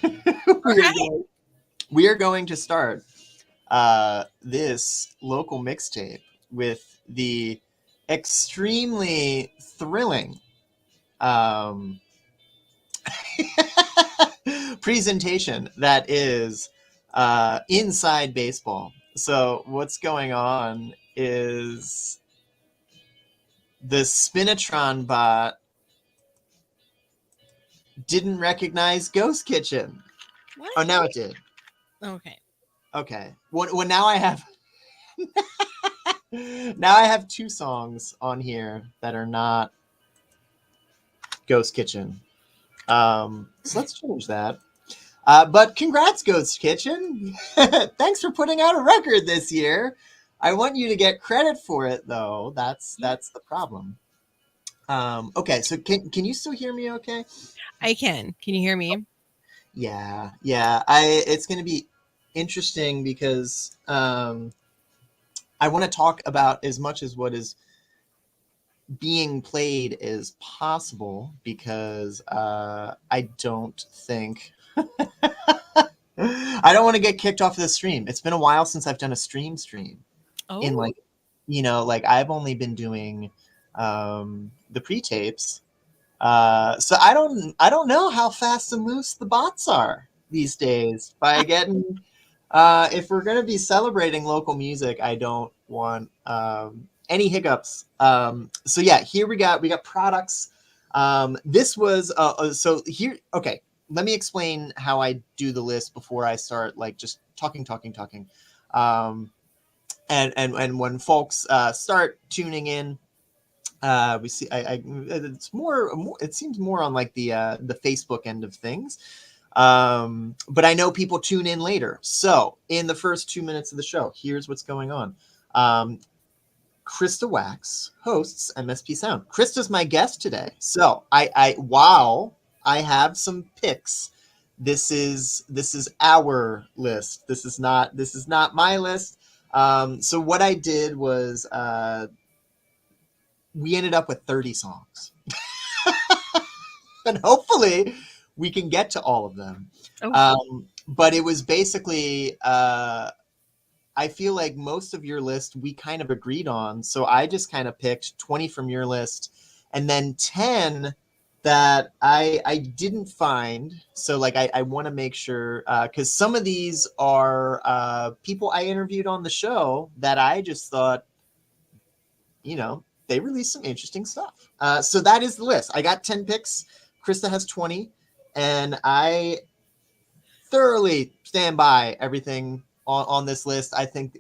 Right. We are going to start this local mixtape with the extremely thrilling um, presentation that is inside baseball. So what's going on is the Spinatron bot didn't recognize Ghost Kitchen. What? Oh, now it did. Okay. Okay. Well, now I have now I have two songs on here that are not Ghost Kitchen. So let's change that. But congrats, Ghost Kitchen. Thanks for putting out a record this year. I want you to get credit for it, though. That's the problem. Okay, so can you still hear me? Okay. I can. Can you hear me? Yeah. It's going to be interesting because I want to talk about as much as what is being played as possible because I don't think I don't want to get kicked off of the stream. It's been a while since I've done a stream in Oh. like I've only been doing the pre-tapes. So I don't know how fast and loose the bots are these days by getting if we're going to be celebrating local music, I don't want any hiccups. So yeah, here we got products. This was so here. Okay, let me explain how I do the list before I start like just talking. And when folks start tuning in, we see it's more it seems more on like the Facebook end of things. But I know people tune in later. So in the first 2 minutes of the show, here's what's going on. Krista Wax hosts MSP Sound. Krista's my guest today. So while I have some picks, this is our list. This is not my list. So what I did was we ended up with 30 songs. And hopefully we can get to all of them. But it was basically, I feel like most of your list we kind of agreed on. So I just kind of picked 20 from your list and then 10 that I didn't find. So like I want to make sure, because some of these are people I interviewed on the show that I just thought, they released some interesting stuff. So that is the list. I got 10 picks. Krista has 20. And I thoroughly stand by everything on this list. I think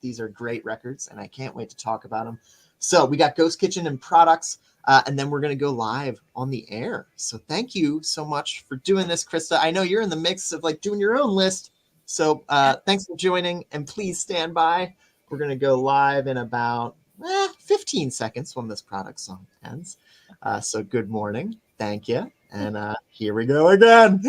these are great records, and I can't wait to talk about them. So we got Ghost Kitchen and products, and then we're going to go live on the air. So thank you so much for doing this, Krista. I know you're in the mix of like doing your own list. So thanks for joining, and please stand by. We're going to go live in about 15 seconds when this product song ends. So good morning. Thank you. And here we go again.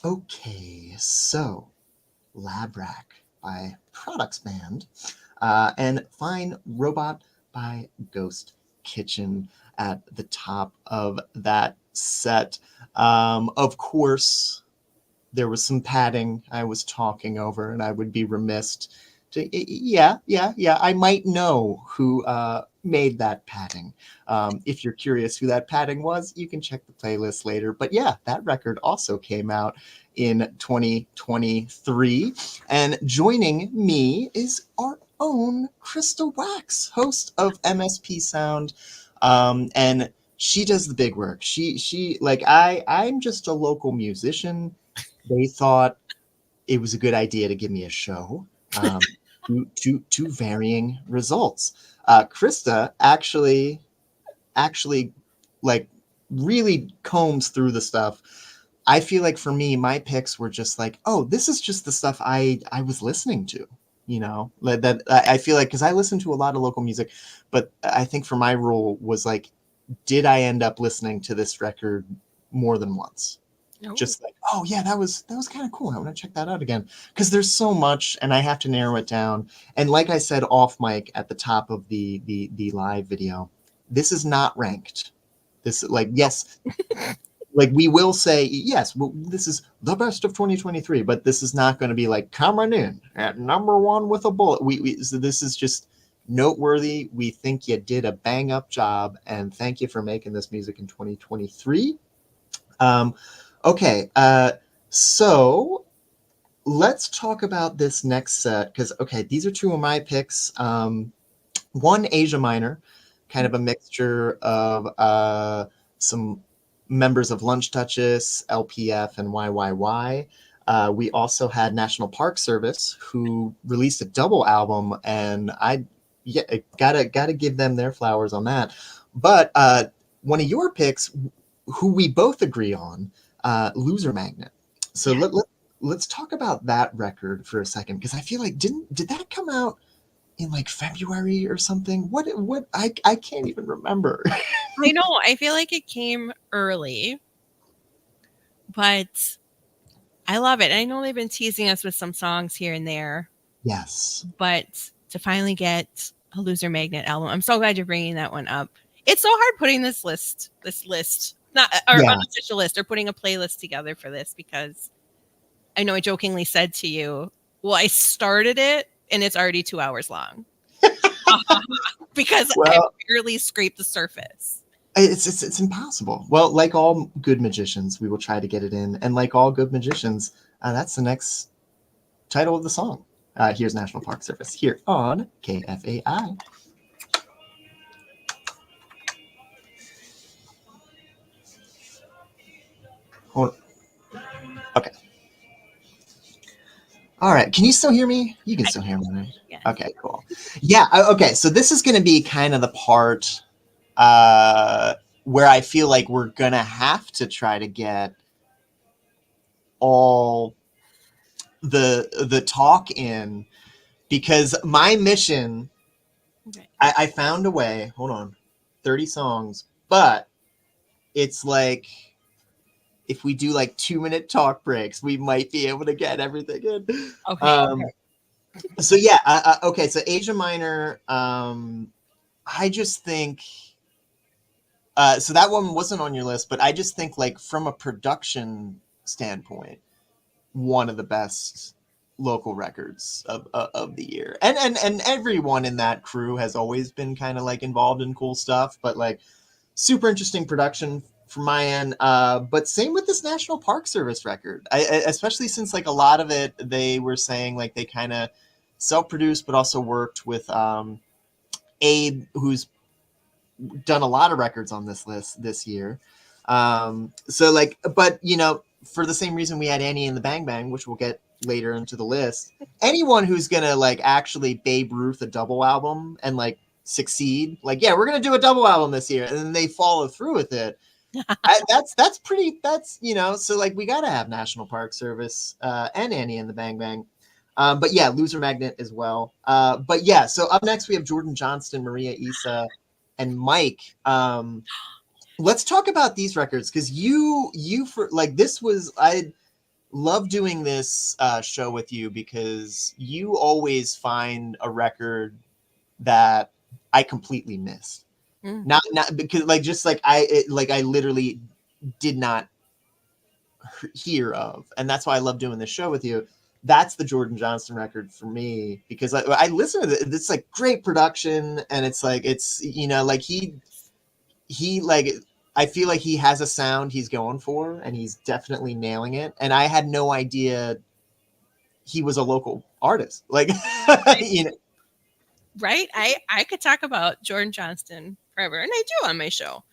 Okay, so Lab Rack by Products Band and Fine Robot by Ghost Kitchen at the top of that set. Of course, there was some padding I was talking over, and I would be remiss to, I might know who made that padding. If you're curious who that padding was, you can check the playlist later. But yeah, that record also came out in 2023. And joining me is our own Krista Wax, host of MSP Sound. And she does the big work. She like I'm just a local musician. They thought it was a good idea to give me a show. To varying results. Krista actually like really combs through the stuff. I feel like for me, my picks were just like, oh, this is just the stuff I was listening to. That I feel like because I listen to a lot of local music, but I think for my rule was like, did I end up listening to this record more than once? Oh. just like, oh yeah, that was kind of cool. I want to check that out again because there's so much, and I have to narrow it down. And like I said off mic at the top of the live video, this is not ranked. This like yes, like we will say yes, well, this is the best of 2023, but this is not going to be like coming in at number one with a bullet. So this is just noteworthy. We think you did a bang up job, and thank you for making this music in 2023. Okay, so let's talk about this next set because okay, these are two of my picks. One Asia Minor, kind of a mixture of some members of Lunch Duchess, LPF, and YYY. We also had National Park Service, who released a double album, and gotta give them their flowers on that. But one of your picks, who we both agree on, Loser Magnet. So Yeah. let's talk about that record for a second because I feel like did that come out in like February or something? What I can't even remember. I know. I feel like it came early, but I love it. I know they've been teasing us with some songs here and there, Yes. but to finally get a Loser Magnet album, I'm so glad you're bringing that one up. It's so hard putting this list, not our unofficial list, or putting a playlist together for this because I know I jokingly said to you, well, I started it and it's already 2 hours long because I barely scraped the surface. It's impossible. Well, like all good magicians, we will try to get it in, and like all good magicians, that's the next title of the song. Here's National Park Service here on KFAI. Hold on. Okay. All right. Can you still hear me? You can still hear me, right? Yeah. Okay, cool. Yeah. Okay. So this is going to be kind of the part where I feel like we're going to have to try to get all the talk in because my mission, Okay. I found a way. Hold on. 30 songs, but it's like if we do like 2-minute talk breaks, we might be able to get everything in. Okay. So yeah, okay. So Asia Minor, I just think. So that one wasn't on your list, but I just think like from a production standpoint, one of the best local records of the year, and everyone in that crew has always been kind of like involved in cool stuff, but like super interesting production from my end. But same with this National Park Service record, especially since like a lot of it they were saying like they kind of self-produced but also worked with Abe, who's done a lot of records on this list this year. So like, but you know, for the same reason we had Annie and the Bang Bang, which we'll get later into the list, anyone who's gonna like actually Babe Ruth a double album and like succeed, like, yeah, we're gonna do a double album this year, and then they follow through with it. That's pretty, that's, you know, so like we gotta have National Park Service and Annie and the Bang Bang. But yeah, Loser Magnet as well. But yeah, so up next we have Jordan Johnston, Maria Issa, and Mike. Let's talk about these records because you for like this was, I love doing this show with you because you always find a record that I completely missed. Not because like just like I literally did not hear of, and that's why I love doing this show with you. That's the Jordan Johnston record for me because I listen to it. It's like great production, and it's like it's, you know, like he like, I feel like he has a sound he's going for, and he's definitely nailing it. And I had no idea he was a local artist. Like, you know, Right? I could talk about Jordan Johnston forever, and I do on my show.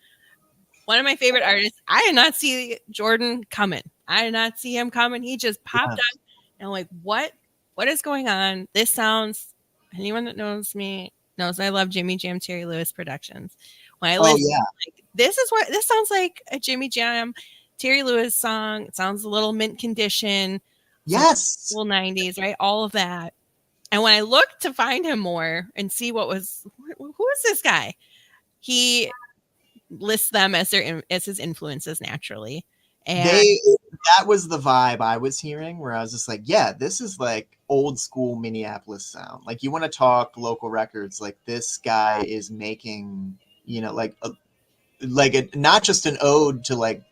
One of my favorite artists. I did not see Jordan coming. I did not see him coming. He just popped up, and I'm like, what is going on? This sounds, anyone that knows me knows I love Jimmy Jam Terry Lewis productions. When I listen, like, this sounds like a Jimmy Jam Terry Lewis song. It sounds a little mint condition. Yes. Cool 90s, right? All of that. And when I looked to find him more and see who is this guy? He lists them as his influences naturally. And they that was the vibe I was hearing, where I was just like, yeah, this is like old school Minneapolis sound. Like, you want to talk local records, like this guy is making, not just an ode to like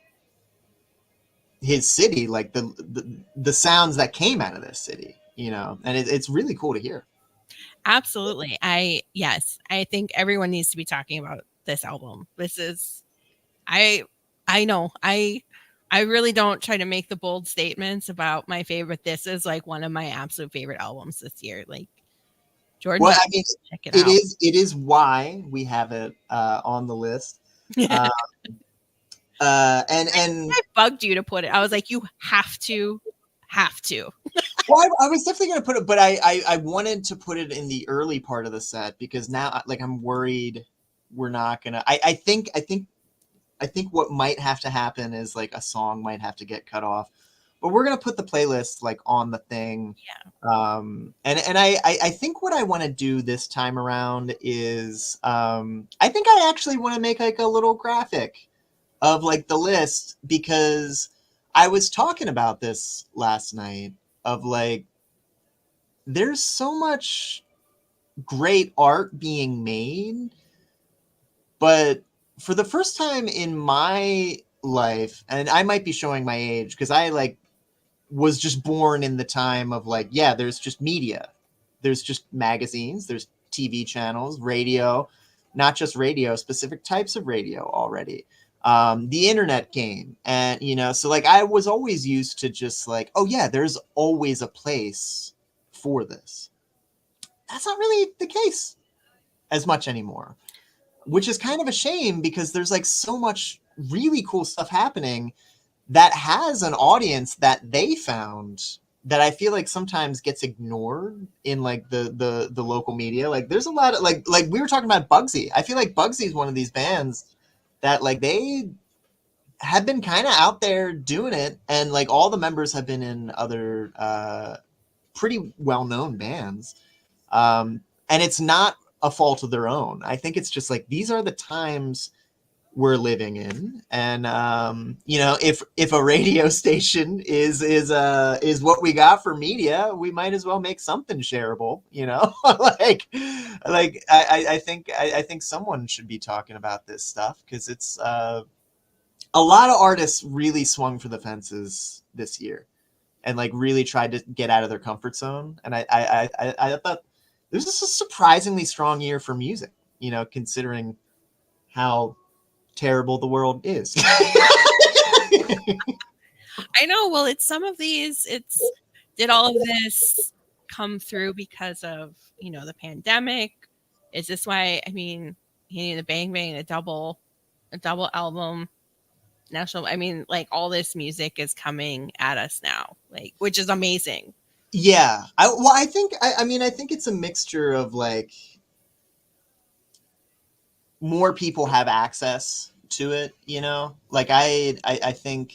his city, like the sounds that came out of this city, and it's really cool to hear. absolutely. Yes, I think everyone needs to be talking about this album. This is I I know. I really don't try to make the bold statements about my favorite. This is like one of my absolute favorite albums this year. Like Jordan, Well, you I mean, check it it out. is why we have it on the list. uh, and I bugged you to put it. I was like, you have to. Well, I was definitely going to put it, but I wanted to put it in the early part of the set, because now, like, I'm worried we're not gonna. I think what might have to happen is like a song might have to get cut off, but we're gonna put the playlist like on the thing. Yeah. And I think what I want to do this time around is, I think I actually want to make like a little graphic of like the list, because I was talking about this last night, of like, there's so much great art being made, but for the first time in my life, and I might be showing my age, because I like was just born in the time of like, yeah, there's just media, there's just magazines, there's TV channels, radio, not just radio, specific types of radio already. The internet came, and so like I was always used to just like, oh yeah, there's always a place for this. That's not really the case as much anymore, which is kind of a shame, because there's like so much really cool stuff happening that has an audience that they found, that I feel like sometimes gets ignored in like the local media. Like, there's a lot of like we were talking about Bugsy. I feel like Bugsy is one of these bands that like they have been kind of out there doing it, and like all the members have been in other pretty well-known bands. And it's not a fault of their own. I think it's just like, these are the times we're living in, and if a radio station is what we got for media, we might as well make something shareable. I think someone should be talking about this stuff, because it's a lot of artists really swung for the fences this year, and like really tried to get out of their comfort zone. And I thought this is a surprisingly strong year for music, considering how terrible the world is. I know. Well, it's some of these. Did all of this come through because of the pandemic? Is this why? I mean, the Bang Bang, a double album, national. I mean, like all this music is coming at us now, like which is amazing. Yeah. I think it's a mixture of like, more people have access to it, like I think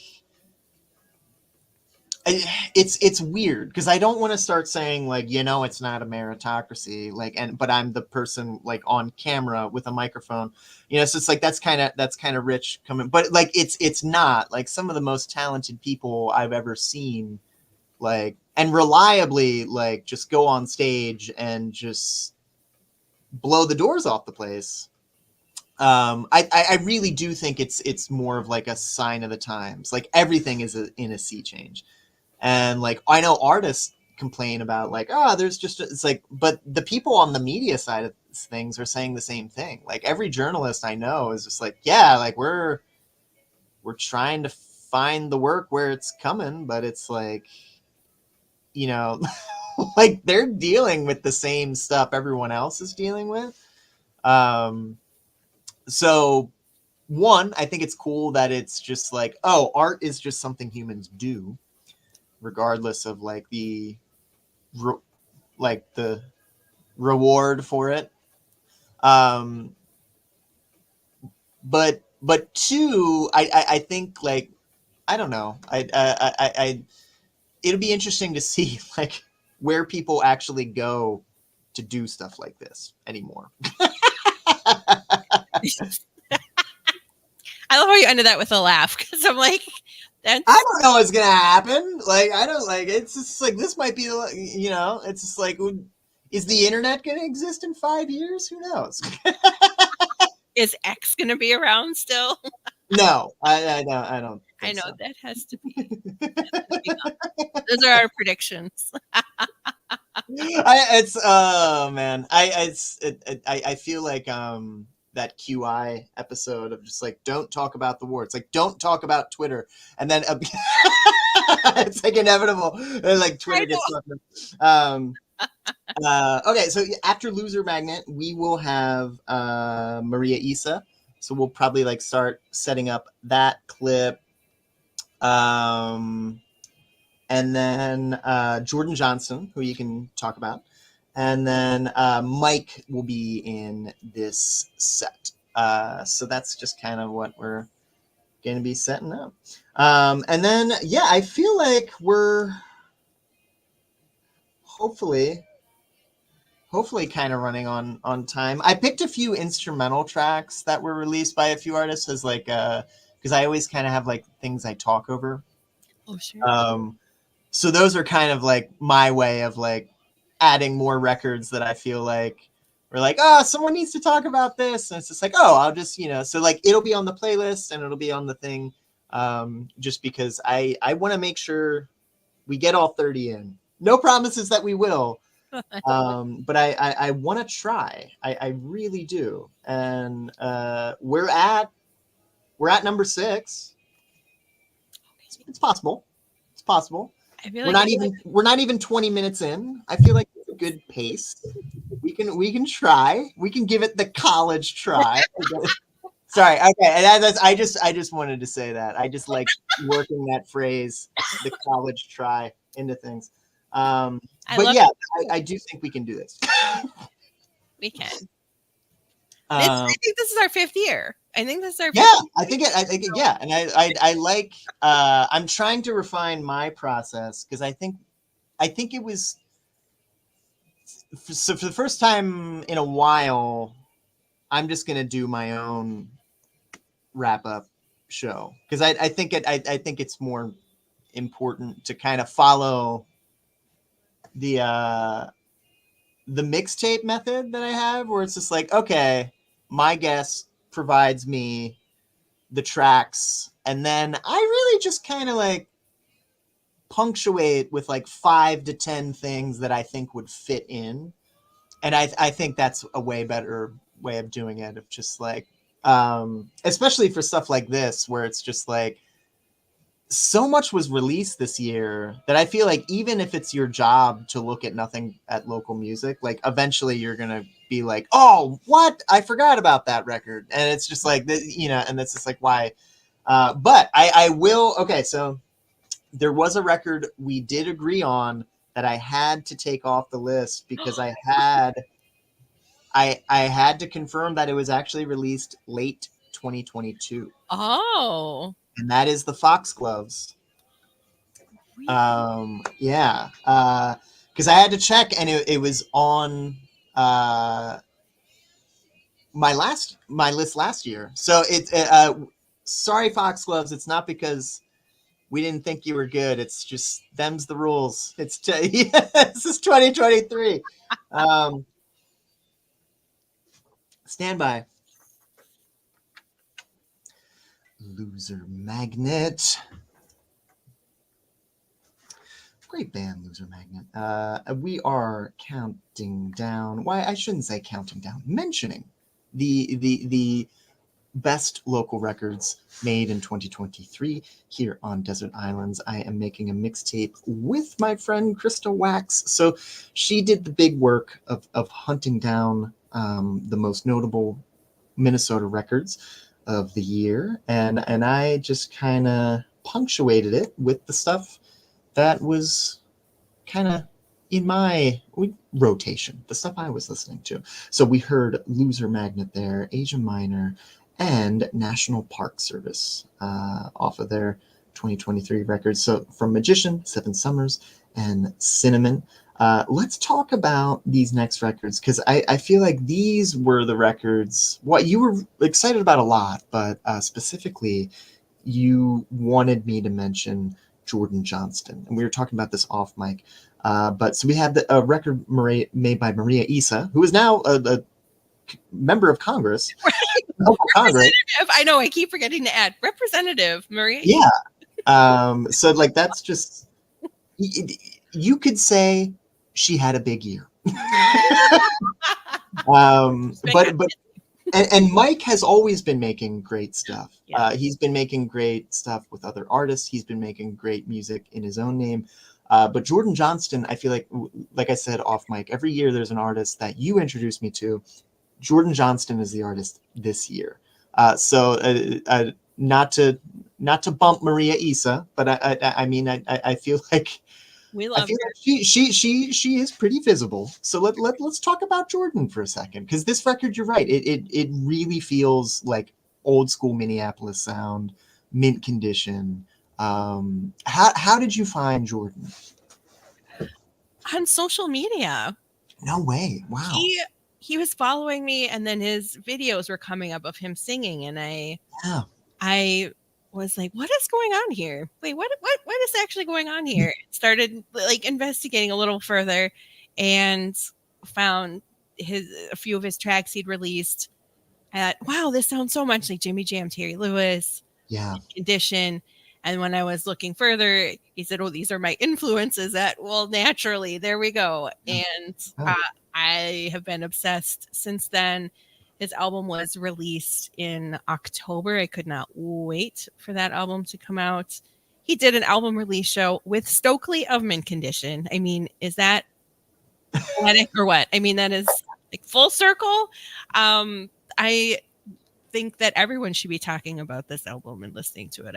it's weird, because I don't want to start saying like, it's not a meritocracy, like, but I'm the person like on camera with a microphone, so it's like, that's kind of rich coming, but like it's not like some of the most talented people I've ever seen, like, and reliably like just go on stage and just blow the doors off the place. I really do think it's more of like a sign of the times. Like, everything is in a sea change. And like, I know artists complain about like, there's just, it's like, but the people on the media side of things are saying the same thing. Like, every journalist I know is just like, yeah, like we're trying to find the work where it's coming, but it's like, you know, like they're dealing with the same stuff everyone else is dealing with. So one, I think it's cool that it's just like, oh, art is just something humans do, regardless of like the reward for it. Um, but two, I think like, I don't know, it'll be interesting to see like where people actually go to do stuff like this anymore. I love how you ended that with a laugh because I'm like, I That's don't know what's gonna happen. Like, I don't like. It's just like this might be. It's just like, is the internet gonna exist in 5 years? Who knows? is X going to be around still? No, I don't. I don't I think know so. that has to be. Those are our predictions. It's oh man, I feel like that QI episode of just like, don't talk about the war. It's like, don't talk about Twitter, and then it's like inevitable. And like Twitter I gets know. talking. Okay, so after Loser Magnet, we will have Maria Issa. So we'll probably like start setting up that clip. Um, and then Jordan Johnson, who you can talk about. And then Mike will be in this set. So that's just kind of what we're going to be setting up. And then, yeah, I feel like we're hopefully kind of running on time. I picked a few instrumental tracks that were released by a few artists as like because I always kind of have like things I talk over. Oh, sure. So those are kind of like my way of like adding more records that I feel like we're like, oh, someone needs to talk about this, and it's just like, oh, I'll just so like it'll be on the playlist and it'll be on the thing, just because I want to make sure we get all 30 in. No promises that we will, but I want to try. I really do, and we're at number 6. It's possible. It's possible. I feel We're like not even 20 minutes in. I feel like it's a good pace. We can try. We can give it the college try. Sorry. Okay. And I just wanted to say that. I just like working that phrase, the college try, into things. I But love yeah, it. I do think we can do this. We can. I think this is our 5th year. I think this is our 5th Yeah, year. I think it, yeah, and I like. I'm trying to refine my process because I think it was so for the first time in a while. I'm just gonna do my own wrap up show because I think it's more important to kind of follow the mixtape method that I have, where it's just like, okay, my guest provides me the tracks, and then I really just kind of like punctuate with like 5 to 10 things that I think would fit in, and I think that's a way better way of doing it. Of just like, especially for stuff like this, where it's just like so much was released this year that I feel like even if it's your job to look at nothing at local music, like eventually you're gonna be like, oh, what? I forgot about that record, and it's just like, and that's just like why. But I will. Okay, so there was a record we did agree on that I had to take off the list because I had to confirm that it was actually released late 2022. Oh. And that is the Foxgloves. Yeah. Because I had to check, and it was on my list last year. So sorry, Foxgloves. It's not because we didn't think you were good. It's just them's the rules. It's this is 2023. Stand by. Loser Magnet. Great band, Loser Magnet. We are counting down. Why, I shouldn't say counting down. Mentioning the best local records made in 2023 here on Desert Islands. I am making a mixtape with my friend Krista Wax. So she did the big work of hunting down the most notable Minnesota records of the year, and I just kind of punctuated it with the stuff that was kind of in my rotation, the stuff I was listening to. So we heard Loser Magnet there, Asia Minor, and National Park Service off of their 2023 records. So from Magician, Seven Summers, and Cinnamon. Let's talk about these next records, because I feel like these were the records what you were excited about a lot, but specifically you wanted me to mention Jordan Johnston, and we were talking about this off mic. But so we have a record made by Maria Issa, who is now a member of Congress. Congress. I know. I keep forgetting to add Representative Maria. Yeah. So like that's just you could say she had a big year. But and Mike has always been making great stuff. Yeah. He's been making great stuff with other artists. He's been making great music in his own name. But Jordan Johnston, I feel like I said off mic, every year there's an artist that you introduce me to. Jordan Johnston is the artist this year. So not to bump Maria Issa, but I mean I feel like we love her. Like she is pretty visible. So let's talk about Jordan for a second, because this record, you're right, it really feels like old school Minneapolis sound, mint condition. How did you find Jordan? On social media. No way! Wow. He was following me, and then his videos were coming up of him singing, and I was like, what is going on here? Wait, what is actually going on here? Started like investigating a little further and found a few of his tracks he'd released. Wow, this sounds so much like Jimmy Jam, Terry Lewis, Condition. And when I was looking further, he said, oh, these are my influences. Well, naturally, there we go. And I have been obsessed since then. His album was released in October. I could not wait for that album to come out. He did an album release show with Stokely of Mint Condition. I mean, is that poetic or what? I mean, that is like full circle. I think that everyone should be talking about this album and listening to it.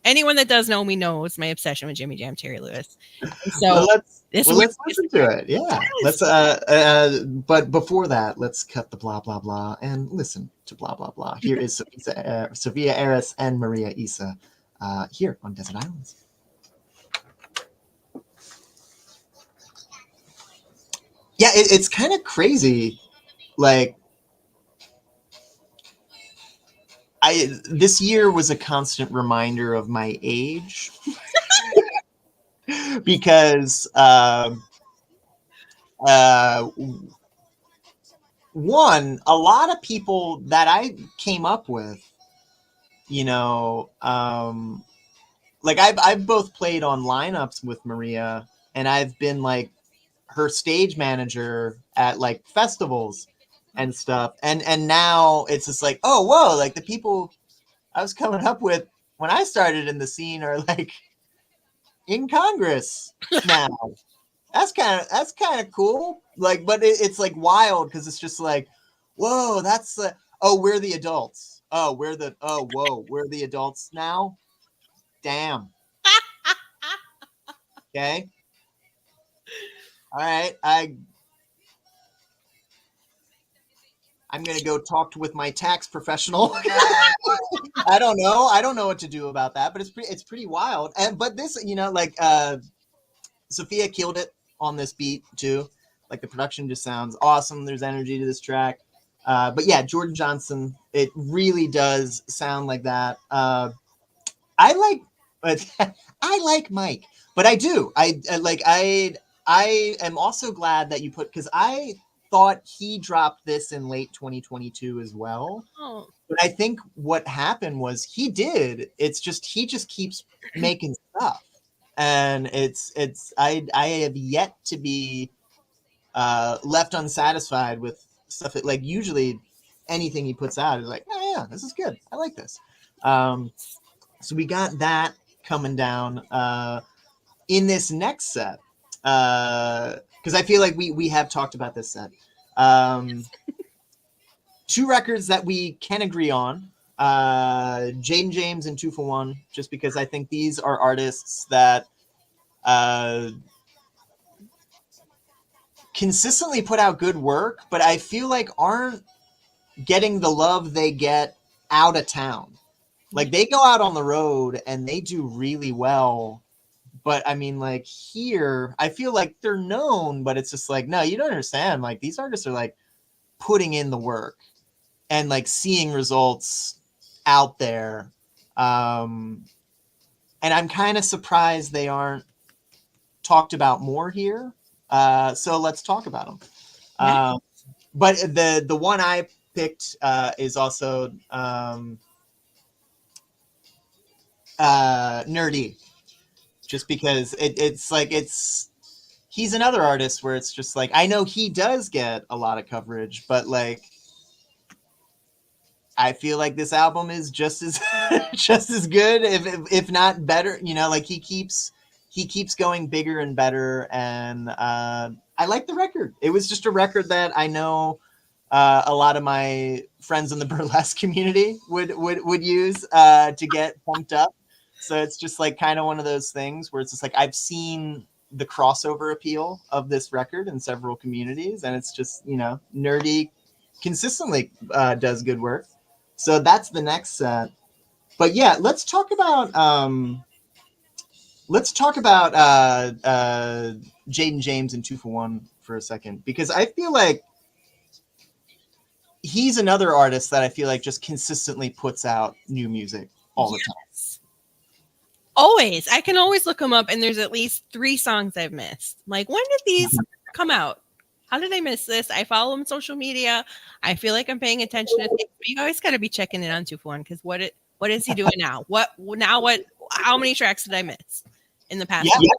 Anyone that does know me knows my obsession with Jimmy Jam, Terry Lewis. So let's listen to it. Yeah. Yes. Let's but before that, let's cut the blah blah blah and listen to blah blah blah. Here is Sophia Eris and Maria Issa here on Desert Islands. Yeah, it's kind of crazy. Like this year was a constant reminder of my age because one, a lot of people that I came up with, like I've both played on lineups with Maria, and I've been like her stage manager at like festivals and stuff, and now it's just like, oh whoa, like the people I was coming up with when I started in the scene are like in Congress now. That's kind of cool. Like, but it's like wild because it's just like, whoa, that's we're the adults. We're the adults now. Damn. Okay. All right, I'm going to go talk with my tax professional. I don't know what to do about that, but it's pretty wild. But this, Sophia killed it on this beat too. Like the production just sounds awesome. There's energy to this track. But yeah, Jordan Johnston, it really does sound like that. I like Mike, but I do. I am also glad that you because I thought he dropped this in late 2022 as well. Oh. But I think what happened was he did. It's just he just keeps making stuff, and I have yet to be left unsatisfied with stuff that, like, usually anything he puts out is like, oh yeah, this is good. I like this. So we got that coming down in this next set. Because I feel like we have talked about this set. Two records that we can agree on, Jaden James and 2 for 1, just because I think these are artists that consistently put out good work, but I feel like aren't getting the love they get out of town. Like, they go out on the road and they do really well. But I mean, like, here, I feel like they're known, but it's just like, no, you don't understand. Like, these artists are like putting in the work and like seeing results out there. And I'm kind of surprised they aren't talked about more here. So let's talk about them. Yeah. But the one I picked is also Nerdy, just because he's another artist where it's just like, I know he does get a lot of coverage, but like I feel like this album is just as just as good, if not better. You know, like he keeps going bigger and better, and I like the record. It was just a record that I know a lot of my friends in the burlesque community would use to get pumped up. So it's just like kind of one of those things where it's just like I've seen the crossover appeal of this record in several communities, and it's just, you know, Nerdy consistently does good work. So that's the next set. But yeah, let's talk about Jaden James and 2 for 1 for a second, because I feel like he's another artist that I feel like just consistently puts out new music all the time. Always. I can always look them up, and there's at least 3 songs I've missed. Like, when did these come out? How did I miss this? I follow him on social media. I feel like I'm paying attention to things. But you always got to be checking in on 2 for 1, because what is he doing now? How many tracks did I miss in the past? Yeah.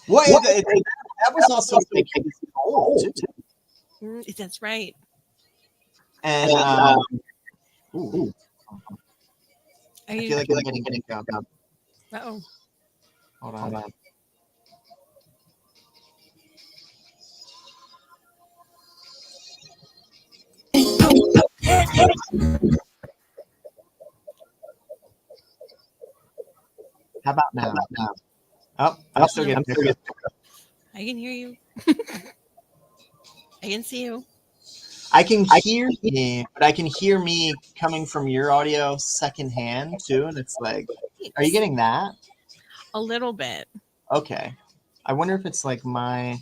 Well, that was also like old too. That's right. And ooh. I feel like I'm getting up. Uh-oh. Hold on. How about now? Oh, I'm still getting. I can hear you. I can see you. I can hear me, but I can hear me coming from your audio secondhand too, and it's like, are you getting that? A little bit. Okay. I wonder if it's like my.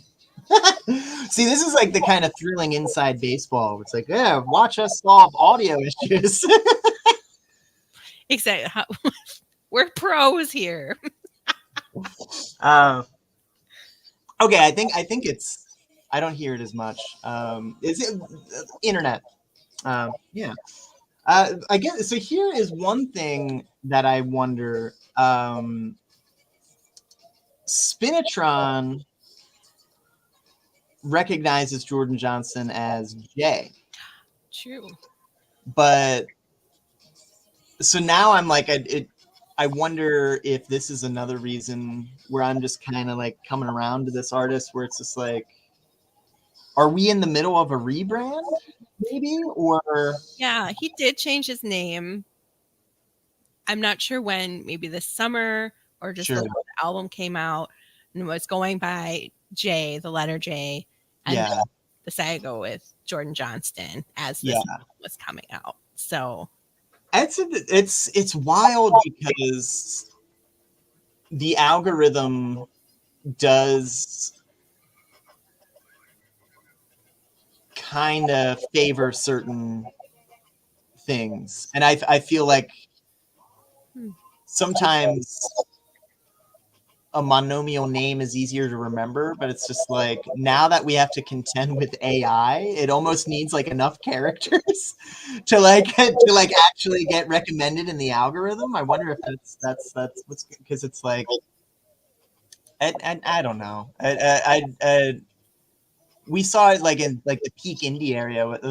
See, this is like the kind of thrilling inside baseball. It's like, yeah, watch us solve audio issues. Exactly. We're pros here. Okay, I think it's. I don't hear it as much. Is it internet? Yeah. I guess so. Here is one thing that I wonder. Spinatron recognizes Jordan Johnson as Jay. True. But so now I'm like, I wonder if this is another reason where I'm just kind of like coming around to this artist, where it's just like, are we in the middle of a rebrand maybe? Or yeah, he did change his name. I'm not sure when, maybe this summer or just sure. before the album came out, and was going by J, the letter J, and Yeah. decided to go with Jordan Johnston as this album was coming out. So it's wild because the algorithm does kind of favor certain things, and I feel like sometimes a monomial name is easier to remember, but it's just like, now that we have to contend with AI, it almost needs like enough characters to actually get recommended in the algorithm. I wonder if that's what's, because it's like, I don't know. We saw it like in like the peak indie area with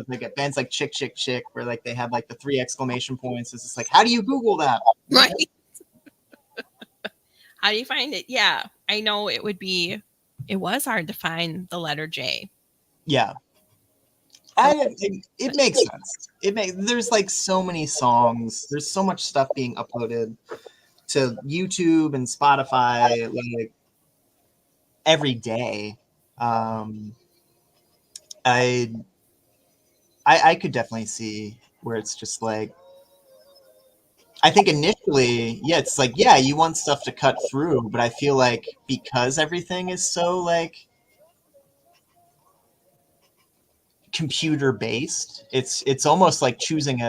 like bands like Chick Chick Chick, where like they have like the 3 exclamation points. It's just like, how do you Google that? right. How do you find it? Yeah, I know it was hard to find the letter J. Yeah. It makes sense. There's like so many songs. There's so much stuff being uploaded to YouTube and Spotify like every day. I could definitely see where it's just like, I think initially, yeah, it's like, yeah, you want stuff to cut through, but I feel like because everything is so like computer based, it's almost like choosing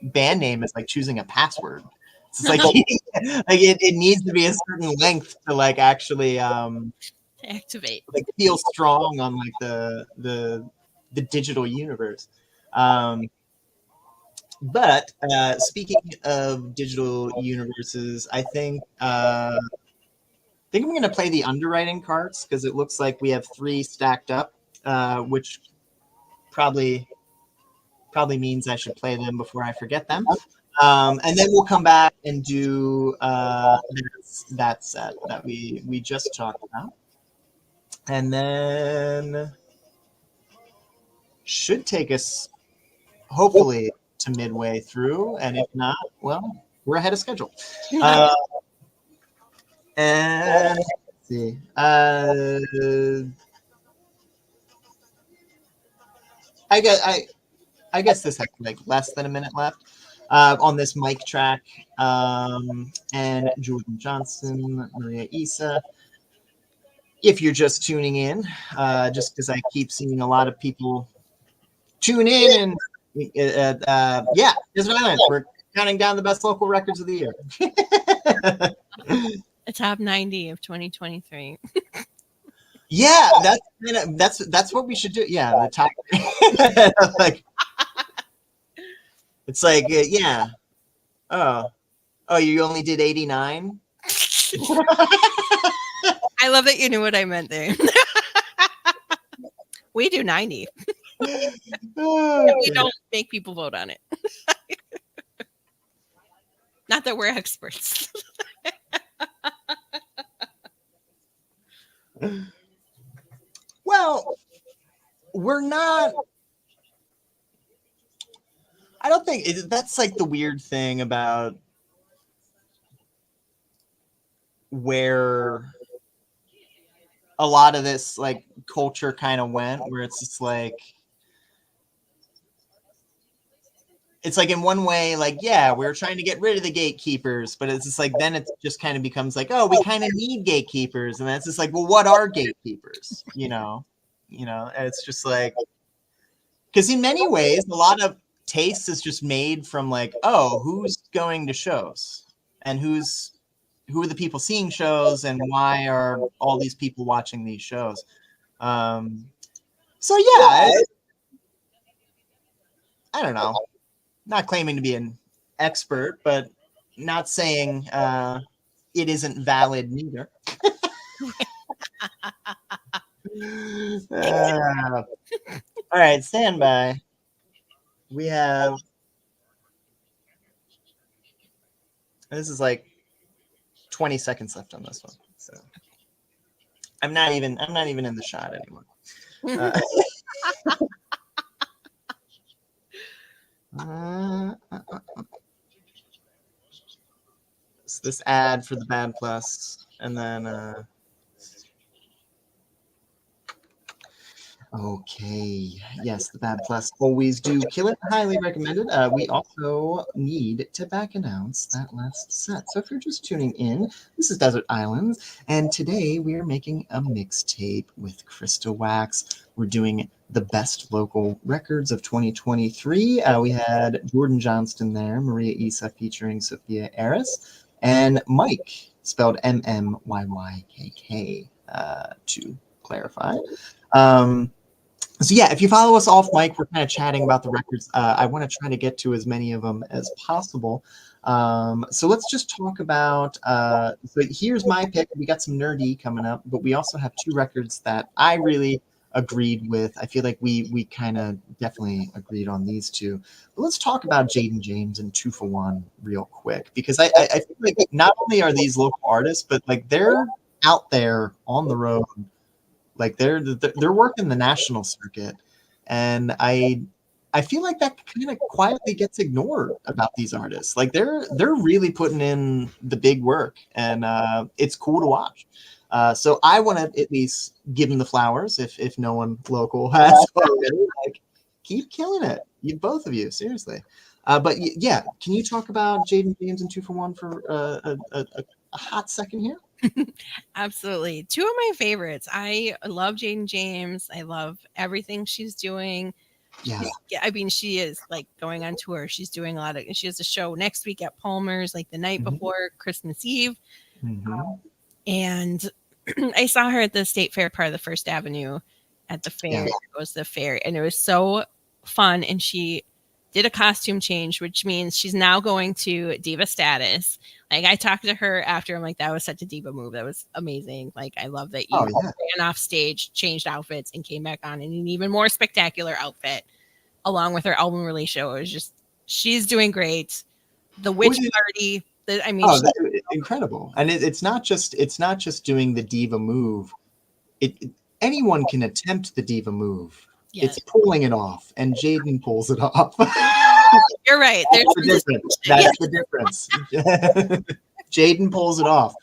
band name is like choosing a password. It's like like it needs to be a certain length to like actually Activate. like feel strong on like the digital universe. Um, but speaking of digital universes, I think I'm going to play the underwriting cards because it looks like we have 3 stacked up, which probably means I should play them before I forget them. And then we'll come back and do that set that we just talked about. And then should take us hopefully to midway through. And if not, well, we're ahead of schedule. And let's see. I guess this has like less than a minute left on this mic track. And Jordan Johnson, Maria Issa. If you're just tuning in, just because I keep seeing a lot of people tune in and yeah, Desert Island. We're counting down the best local records of the year. The top 90 of 2023. Yeah, that's what we should do. Yeah, the top. Like, it's like yeah. Oh, you only did 89. I love that you knew what I meant there. We do 90. We don't make people vote on it. Not that we're experts. Well, we're not. I don't think that's like the weird thing about where a lot of this like culture kind of went, where it's just like it's like in one way, like, yeah, we're trying to get rid of the gatekeepers, but it's just like then it just kind of becomes like, oh, we kind of need gatekeepers, and then it's just like, well, what are gatekeepers? And it's just like, because in many ways, a lot of taste is just made from like, oh, who's going to shows, and who are the people seeing shows, and why are all these people watching these shows? So yeah, I don't know. Not claiming to be an expert, but not saying it isn't valid neither. All right, stand by. We have. This is like 20 seconds left on this one, so I'm not even in the shot anymore. So this ad for the Bad Plus, and then okay, yes, the Bad Plus always do kill it. Highly recommended. We also need to back announce that last set. So if you're just tuning in, this is Desert Islands, and today we are making a mixtape with Krista Wax. We're doing the best local records of 2023. We had Jordan Johnston there, Maria Issa featuring Sophia Eris, and Mike, spelled MMYYKK, to clarify. So yeah, if you follow us off mic, we're kind of chatting about the records. I want to try to get to as many of them as possible. So let's just talk about. So here's my pick. We got some nerdy coming up, but we also have 2 records that I really agreed with. I feel like we kind of definitely agreed on these 2. But let's talk about Jaden James and 2 for 1 real quick, because I feel like not only are these local artists, but like they're out there on the road. Like they're working the national circuit, and I feel like that kind of quietly gets ignored about these artists. Like they're really putting in the big work, and it's cool to watch. So I want to at least give them the flowers if no one local has already. Like, keep killing it, you both of you, seriously. But yeah, can you talk about Jaden James and 2 for 1 for a hot second here? Absolutely. 2 of my favorites. I love Jaden James. I love everything she's doing. Yeah. Yeah, I mean, she is like going on tour. She's doing a lot of. She has a show next week at Palmer's, like the night Mm-hmm. before Christmas Eve, Mm-hmm. and I saw her at the State Fair part of the First Avenue at the Yeah. fair. It was the fair, and it was so fun. And she did a costume change, which means she's now going to diva status. Like I talked to her after, I'm like, that was such a diva move. That was amazing. Like I love that Oh you yeah. ran off stage, changed outfits, and came back on in an even more spectacular outfit, along with her album release show. It was just she's doing great. The What witch is, party. I mean, oh, incredible! And it's not just doing the diva move. Anyone can attempt the diva move. yeah, It's pulling it off, and Jaden pulls it off. you're right. There's That's the difference. That's the difference. Jaden pulls it off.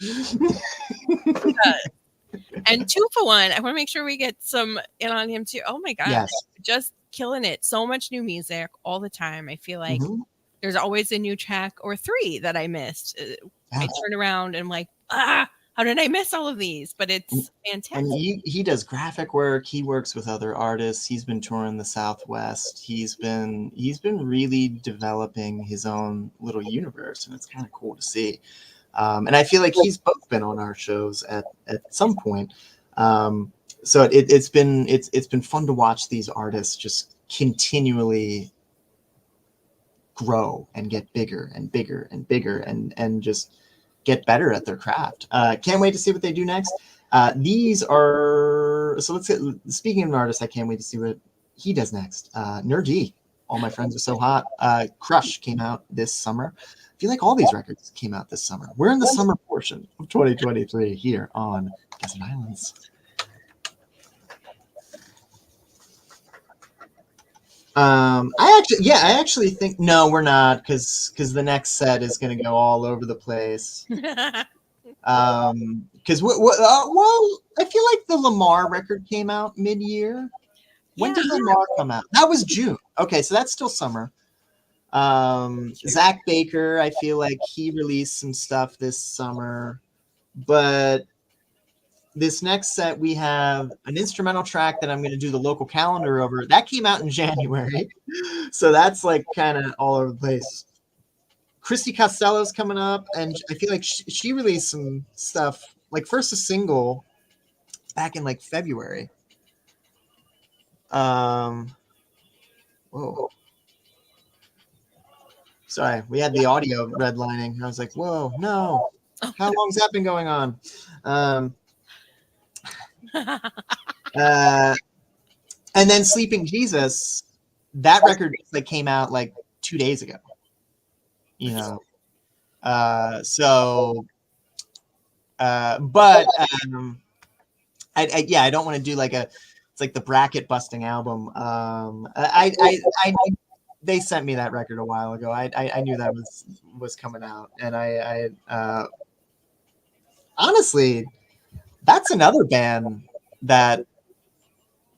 And 2 for 1, I want to make sure we get some in on him too. Oh my god, Yes. just killing it. So much new music all the time. I feel like Mhm. there's always a new track or 3 that I missed. I Yeah. turn around and I'm like, how did I miss all of these? But it's And fantastic. he does graphic work. He works with other artists. He's been touring the Southwest. He's been really developing his own little universe, and it's kind of cool to see. And I feel like he's both been on our shows at some point. So it's been fun to watch these artists just continually grow and get bigger and bigger and bigger and just get better at their craft. Can't wait to see what they do next. These are, so let's get, speaking of an artist, I can't wait to see what he does next. Nerdy, All My Friends Are So Hot. Crush came out this summer. I feel like all these records came out this summer. We're in the summer portion of 2023 here on Desert Islands. I actually think no, we're not, because the next set is going to go all over the place. Because well, I feel like the Lamar record came out mid-year. When did Lamar come out? That was June. Okay, so that's still summer. Zach Baker, I feel like he released some stuff this summer, but this next set we have an instrumental track that I'm going to do the local calendar over. That came out in January, so that's like kind of all over the place. Christy Costello's coming up, and I feel like she released some stuff, like first a single back in like February. Whoa. Sorry, we had the audio redlining. I was like, whoa, no. How long's that been going on? And then Sleeping Jesus, that record like came out like 2 days ago. You know, but I don't want to do like it's like the bracket busting album. They sent me that record a while ago. I knew that was coming out, and I honestly, that's another band that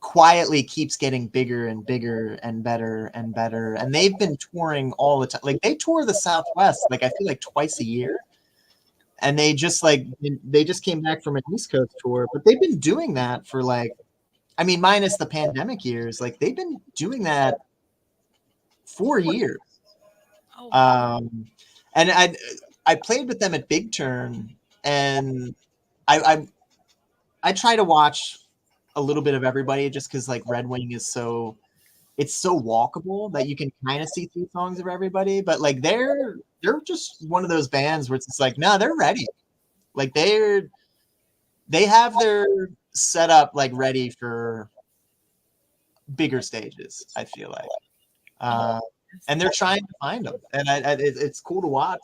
quietly keeps getting bigger and bigger and better and better. And they've been touring all the time. Like they tour the Southwest, like I feel like twice a year. And they just came back from an East Coast tour, but they've been doing that for like, I mean, minus the pandemic years, like they've been doing that 4 years. And I played with them at Big Turn, and I try to watch a little bit of everybody just because like Red Wing is so walkable that you can kind of see 3 songs of everybody, but like they're just one of those bands where it's just like, no, they're ready. Like they have their setup like ready for bigger stages, I feel like. And they're trying to find them, and it's cool to watch.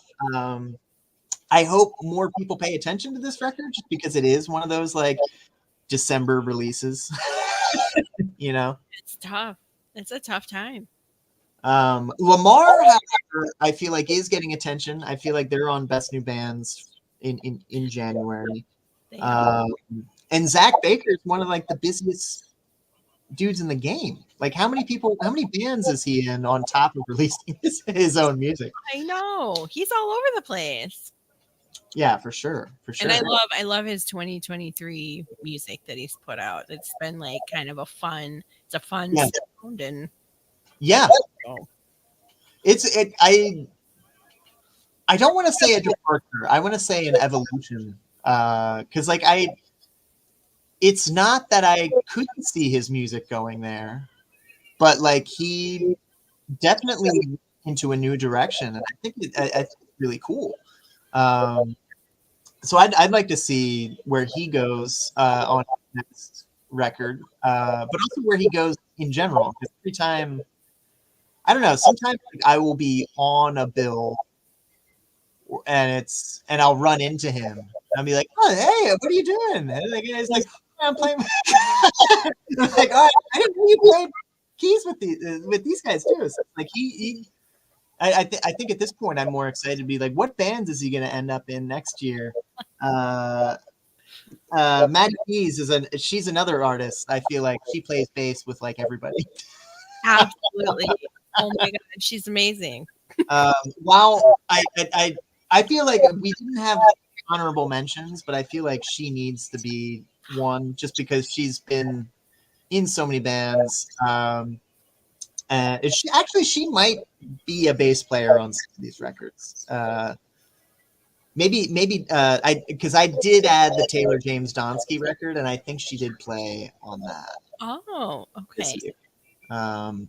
I hope more people pay attention to this record just because it is one of those like December releases. You know, it's tough. It's a tough time. Lamar, however, I feel like is getting attention. I feel like they're on Best New Bands in January. And Zach Baker is one of like the busiest dudes in the game. Like how many bands is he in on top of releasing his own music? I know. He's all over the place. Yeah, for sure. And I love his 2023 music that he's put out. It's been like kind of a fun sound, and Yeah, Oh. I don't want to say a departure. I want to say an evolution. Because like it's not that I couldn't see his music going there, but like he definitely went into a new direction, and I think it's really cool. Um, so I'd like to see where he goes on his next record, but also where he goes in general. Because every time, I don't know, sometimes like, I will be on a bill and I'll run into him. And I'll be like, "Oh, hey, what are you doing?" And the guy's like, "Oh, I'm playing." I'm like, "Oh, I didn't know you played keys with these guys too." So like I think at this point I'm more excited to be like, what bands is he going to end up in next year? Maddie Keys she's another artist. I feel like she plays bass with like everybody. Absolutely. Oh my god, she's amazing. While I feel like we didn't have honorable mentions, but I feel like she needs to be one just because she's been in so many bands. She might be a bass player on some of these records. Maybe because I did add the Taylor James Donsky record, and I think she did play on that Oh, this okay. year.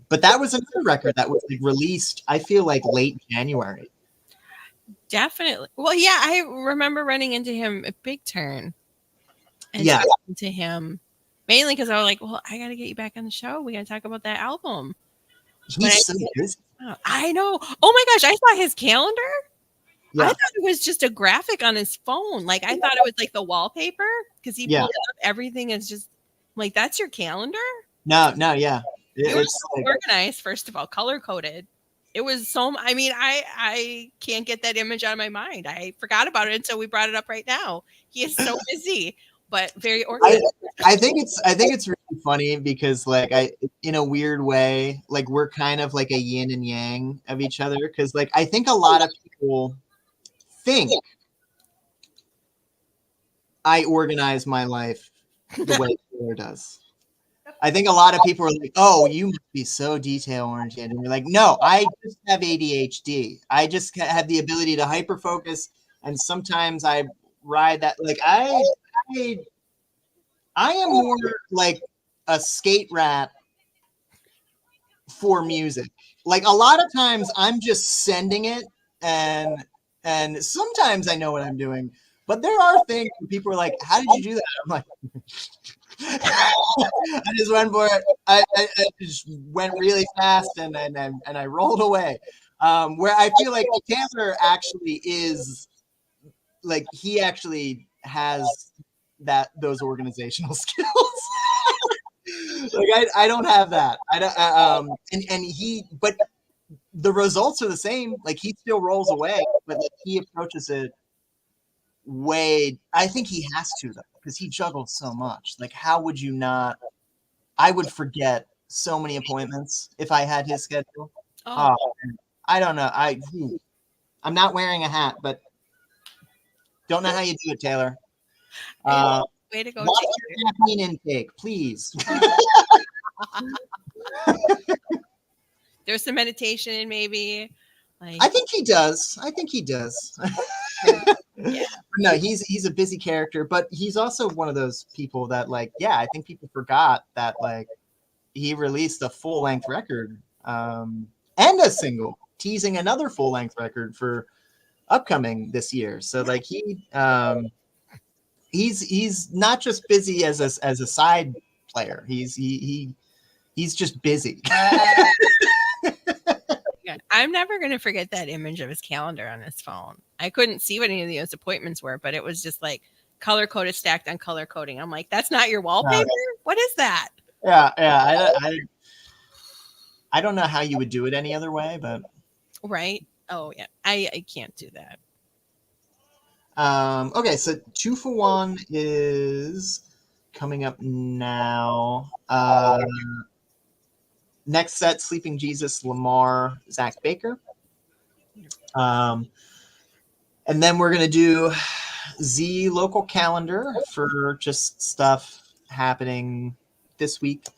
But that was another record that was like, released, I feel like late January. Definitely. Well, yeah, I remember running into him at Big Turn and Yeah, talking to him mainly because I was like, "Well, I got to get you back on the show. We got to talk about that album." But he's so busy. I know. Oh my gosh, I saw his calendar. I Yeah, thought it was just a graphic on his phone. Like I thought it was like the wallpaper because he yeah. pulled up everything is just like that's your calendar. No, yeah. It was It's so like, organized. First of all, color coded. It was so. I mean, I can't get that image out of my mind. I forgot about it until we brought it up right now. He is so busy, but very I, organized. I think it's really funny because like in a weird way, like we're kind of like a yin and yang of each other. Because like I think a lot of people think I organize my life the way Taylor does. I think a lot of people are like, "Oh, you must be so detail oriented," and you're like, "No, I just have ADHD. I just have the ability to hyper focus, and sometimes I ride that. Like I am more like a skate rat for music. Like a lot of times, I'm just sending it, and sometimes I know what I'm doing, but there are things where people are like, "How did you do that?" I'm like. I just went for it. I just went really fast and I rolled away. Where I feel like Taylor actually is like he actually has those organizational skills. Like I don't have that. I don't. And he but the results are the same. Like he still rolls away, but like, he approaches it way. I think he has to though because he juggles so much. Like how would you not? I would forget so many appointments if I had his schedule. Oh, Oh, I don't know. I'm not wearing a hat, but don't know how you do it, Taylor. yeah. Way to go, Watch Taylor. your caffeine intake, please. There's some meditation, maybe. Like, I think he does. I think he does. yeah. No, he's a busy character, but he's also one of those people that like, yeah, I think people forgot that like he released a full length record and a single, teasing another full length record for upcoming this year. So like he's not just busy as a side player. He's just busy. Yeah. I'm never going to forget that image of his calendar on his phone. I couldn't see what any of those appointments were, but it was just like color coded stacked on color coding. I'm like, that's not your wallpaper? What is that? Yeah. I don't know how you would do it any other way, but Right? Oh, yeah. I can't do that. okay, so 2 for 1 is coming up now. Next set, Sleeping Jesus, Lamar, Zach Baker. And then we're gonna do Z local calendar for just stuff happening this week.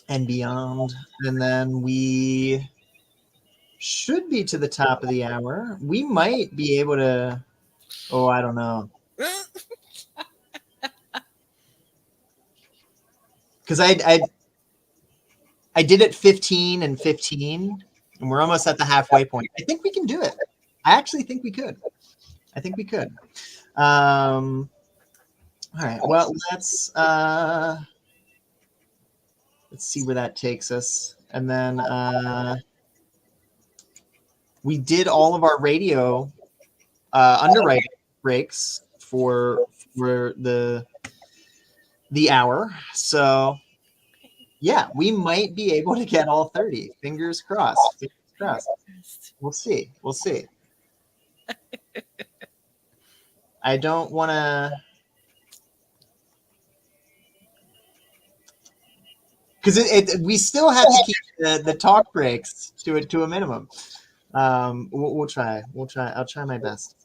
and beyond. And then we should be to the top of the hour. We might be able to, oh, I don't know. Because I did it 15 and 15, and we're almost at the halfway point. I think we can do it. I actually think we could. I think we could. All right. Well, let's see where that takes us. And then we did all of our radio underwriting breaks for the hour. So yeah, we might be able to get all 30. Fingers crossed. Fingers crossed. We'll see. We'll see. I don't want to, because we still have to keep the talk breaks to a minimum. We'll try. I'll try my best.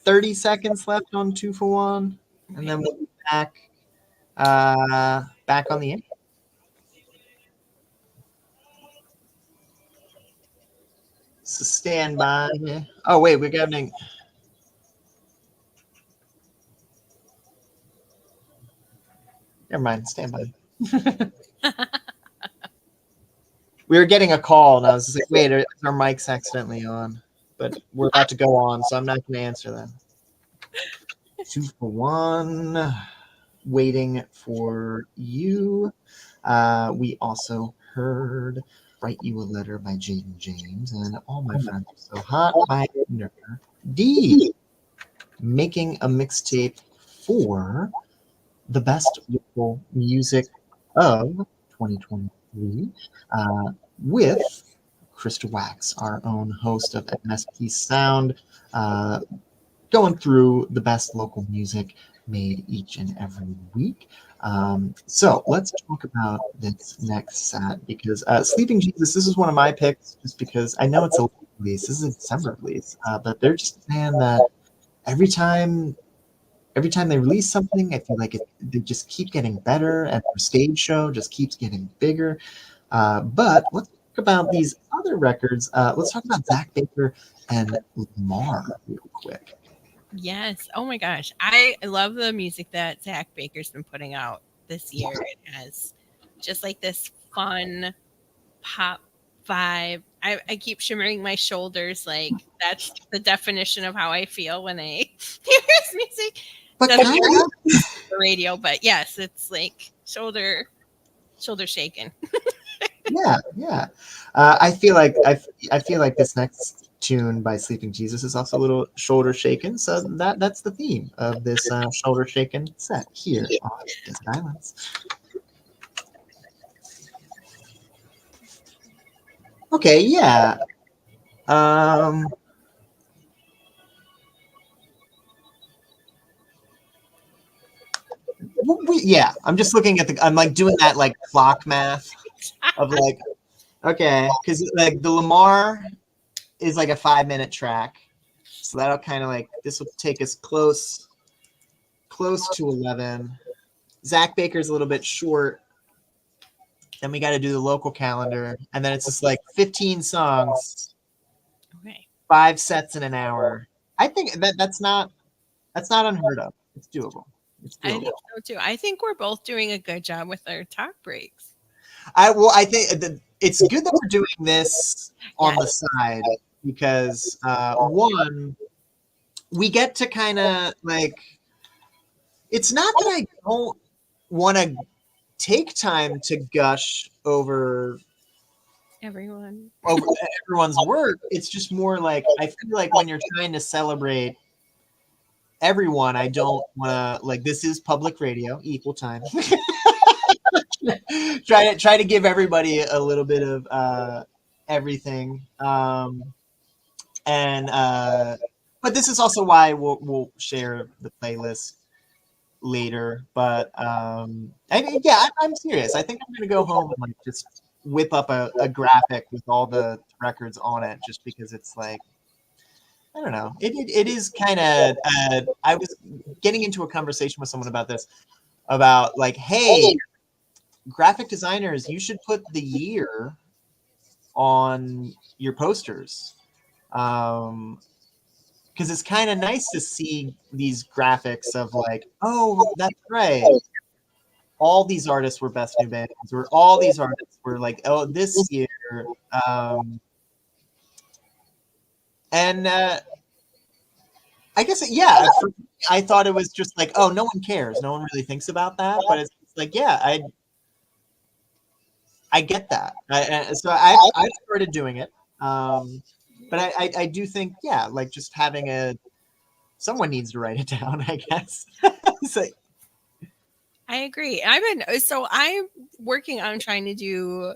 30 seconds left on 2 for 1, and then we'll be back on the end. So stand by. Oh wait, we're getting. Never mind. Stand by. We were getting a call, and I was just like, "Wait, are our mics accidentally on?" But we're about to go on, so I'm not going to answer them. 2 for 1. Waiting for you. We also heard "Write You a Letter" by Jaden James, and "All My Friends Are So Hot" by Ner D. Making a mixtape for the best local music of 2023 with Krista Wax, our own host of MSP Sound, going through the best local music made each and every week. So let's talk about this next set, because Sleeping Jesus, this is one of my picks, just because I know it's a release. This is a December release, but they're just a band that every time they release something, I feel like they just keep getting better, and their stage show just keeps getting bigger. But let's talk about these other records. Let's talk about Zach Baker and Lamar real quick. Yes. Oh my gosh. I love the music that Zach Baker's been putting out this year. It has just like this fun pop vibe. I keep shimmering my shoulders. Like that's the definition of how I feel when I hear his music. But Doesn't kind hear of. the radio, but yes, it's like shoulder shaking. Yeah. I feel like this next tune by Sleeping Jesus is also a little shoulder shaken. So that's the theme of this shoulder shaken set here on Desert Islands. Okay, yeah. Yeah, I'm just looking at I'm like doing that like clock math of like, okay, because like the Lamar is like a 5-minute track, so that'll kind of like, this will take us close to 11. Zach Baker's a little bit short. Then we got to do the local calendar, and then it's just like 15 songs, Okay. 5 sets in an hour. I think that's not unheard of. It's doable. I think so too. I think we're both doing a good job with our talk breaks. I think it's good that we're doing this on the side, because one, we get to kind of like, it's not that I don't want to take time to gush over everyone's work. It's just more like, I feel like when you're trying to celebrate everyone, I don't want to, like, this is public radio, equal time. try to give everybody a little bit of everything. But this is also why we'll share the playlist later. But I'm serious. I think I'm gonna go home and like just whip up a graphic with all the records on it, just because it's like, I don't know. It is kind of. I was getting into a conversation with someone about this, about like, hey, graphic designers, you should put the year on your posters, because it's kind of nice to see these graphics of like, oh, that's right, all these artists were best new bands, or all these artists were like, oh, this year, um, and I guess yeah, I thought it was just like, oh, no one cares, no one really thinks about that, but it's like, yeah, I get that, so I've started doing it, but I do think, yeah, like just having someone needs to write it down, I guess. So, I agree. I'm working on trying to do,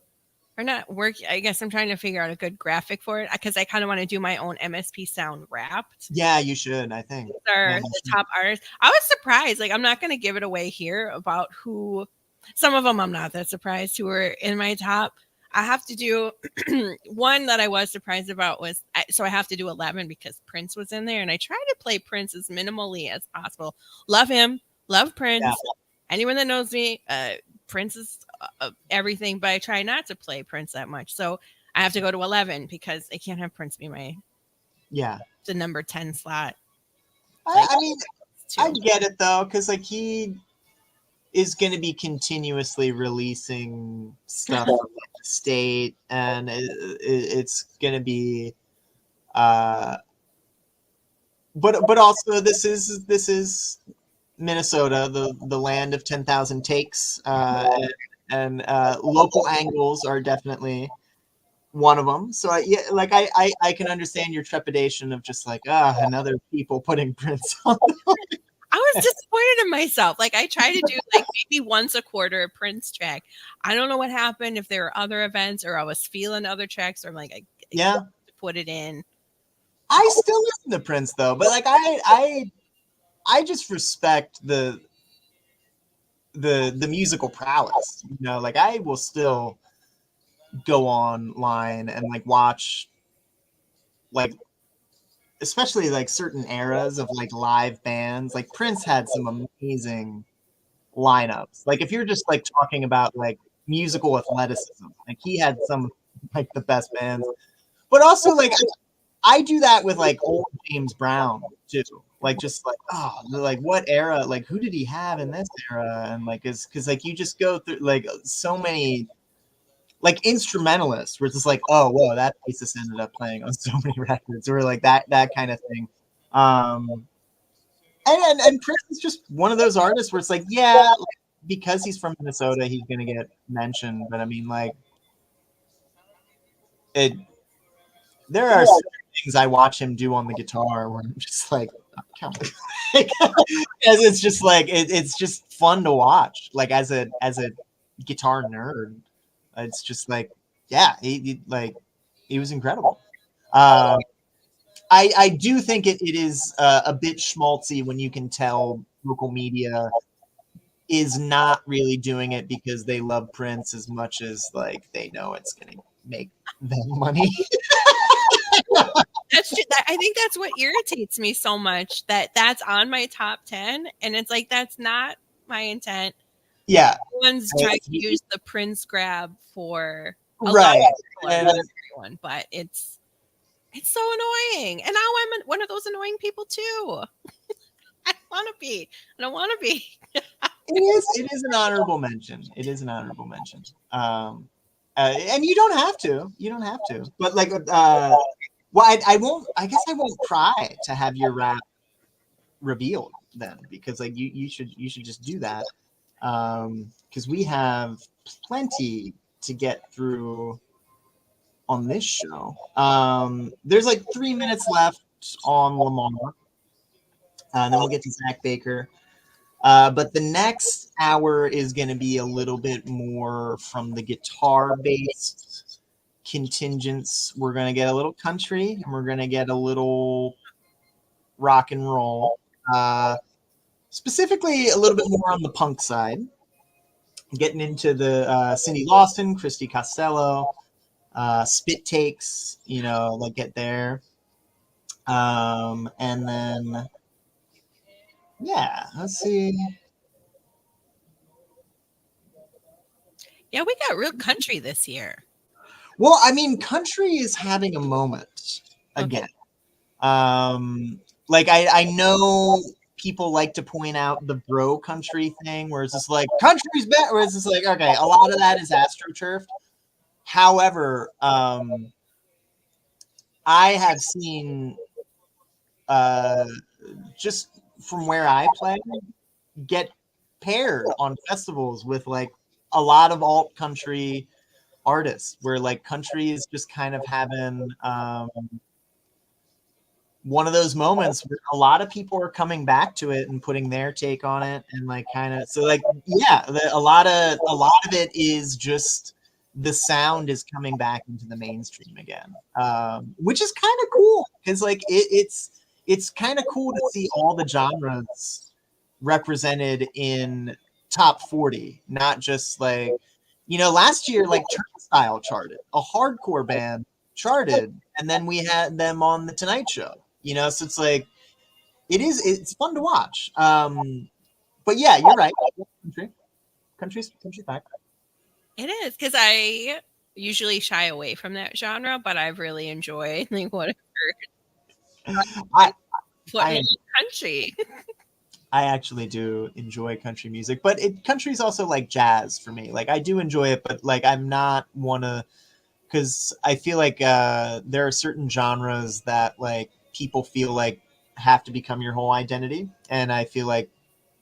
or not work. I guess I'm trying to figure out a good graphic for it because I kind of want to do my own MSP sound wrapped. yeah, you should. I think. These are Yeah, the top artists. I was surprised. Like, I'm not going to give it away here about who. Some of them I'm not that surprised who are in my top. I have to do one that I was surprised about was so I have to do 11 because Prince was in there, and I try to play Prince as minimally as possible. Love him, love Prince. yeah, Anyone that knows me, Prince is everything, but I try not to play Prince that much. So I have to go to 11 because I can't have Prince be yeah. the number 10 slot. I mean, I get it though, because like he is going to be continuously releasing stuff from like, the state, and it's going to be, but also this is Minnesota, the land of 10,000 takes, and local angles are definitely one of them. So yeah, like I can understand your trepidation of just like, another people putting Prince on. I was disappointed in myself. Like I try to do like maybe once a quarter a Prince track. I don't know what happened, if there were other events or I was feeling other tracks, or I'm like, I Yeah, to put it in. I still listen to Prince though, but like I just respect the musical prowess. You know, like I will still go online and like watch, like, especially like certain eras of like live bands. Like Prince had some amazing lineups. Like if you're just like talking about like musical athleticism, like he had some like the best bands. But also like I do that with like old James Brown too. Like just like, oh, like what era? Like who did he have in this era? And like is because like you just go through like so many like instrumentalists where it's just like, oh, whoa, that bassist ended up playing on so many records, or like that kind of thing. Um, and Prince is just one of those artists where it's like, yeah, like, because he's from Minnesota, he's gonna get mentioned. But I mean, like, it. There are certain things I watch him do on the guitar where I'm just like, because it's just like it's just fun to watch. Like as a guitar nerd, it's just like, yeah, he was incredible. Uh, I do think it is a bit schmaltzy when you can tell local media is not really doing it because they love Prince as much as like they know it's going to make them money. I think that's what irritates me so much, that's on my top 10, and it's like that's not my intent. Yeah, Everyone's trying to use the Prince grab for a lot right. of people, And not everyone, but it's so annoying. And now I'm one of those annoying people too. I want to be. I don't want to be. it is an honorable mention. It is an honorable mention. And you don't have to. You don't have to. But like, well, I won't. I guess I won't cry to have your rap revealed then, because like you should just do that, because we have plenty to get through on this show. There's like 3 minutes left on Lamar, and then we'll get to Zach Baker. But the next hour is going to be a little bit more from the guitar-based contingents. We're going to get a little country, and we're going to get a little rock and roll. Specifically, a little bit more on the punk side. Getting into the Cindy Lawson, Christy Costello, spit takes, like get there. And then, yeah, let's see. Yeah, we got real country this year. Well, I mean, country is having a moment Okay. again. Like I know people like to point out the bro country thing where it's just like country's bad, where it's just like, okay, a lot of that is astroturfed. However, I have seen uh just from where I play get paired on festivals with like a lot of alt country artists where like country is just kind of having one of those moments where a lot of people are coming back to it and putting their take on it and like kind of so like yeah a lot of it is just the sound is coming back into the mainstream again, which is kind of cool because like it's kind of cool to see all the genres represented in top 40, not just like last year like Turnstile charted, a hardcore band charted, and then we had them on the Tonight Show. So it's like it's fun to watch. But yeah, you're right. Country's back. It is because I usually shy away from that genre, but I've really enjoyed like what I I put me I in country. I actually do enjoy country music, but country's also like jazz for me. Like I do enjoy it, but like I'm not one of because I feel like there are certain genres that like people feel like have to become your whole identity, and I feel like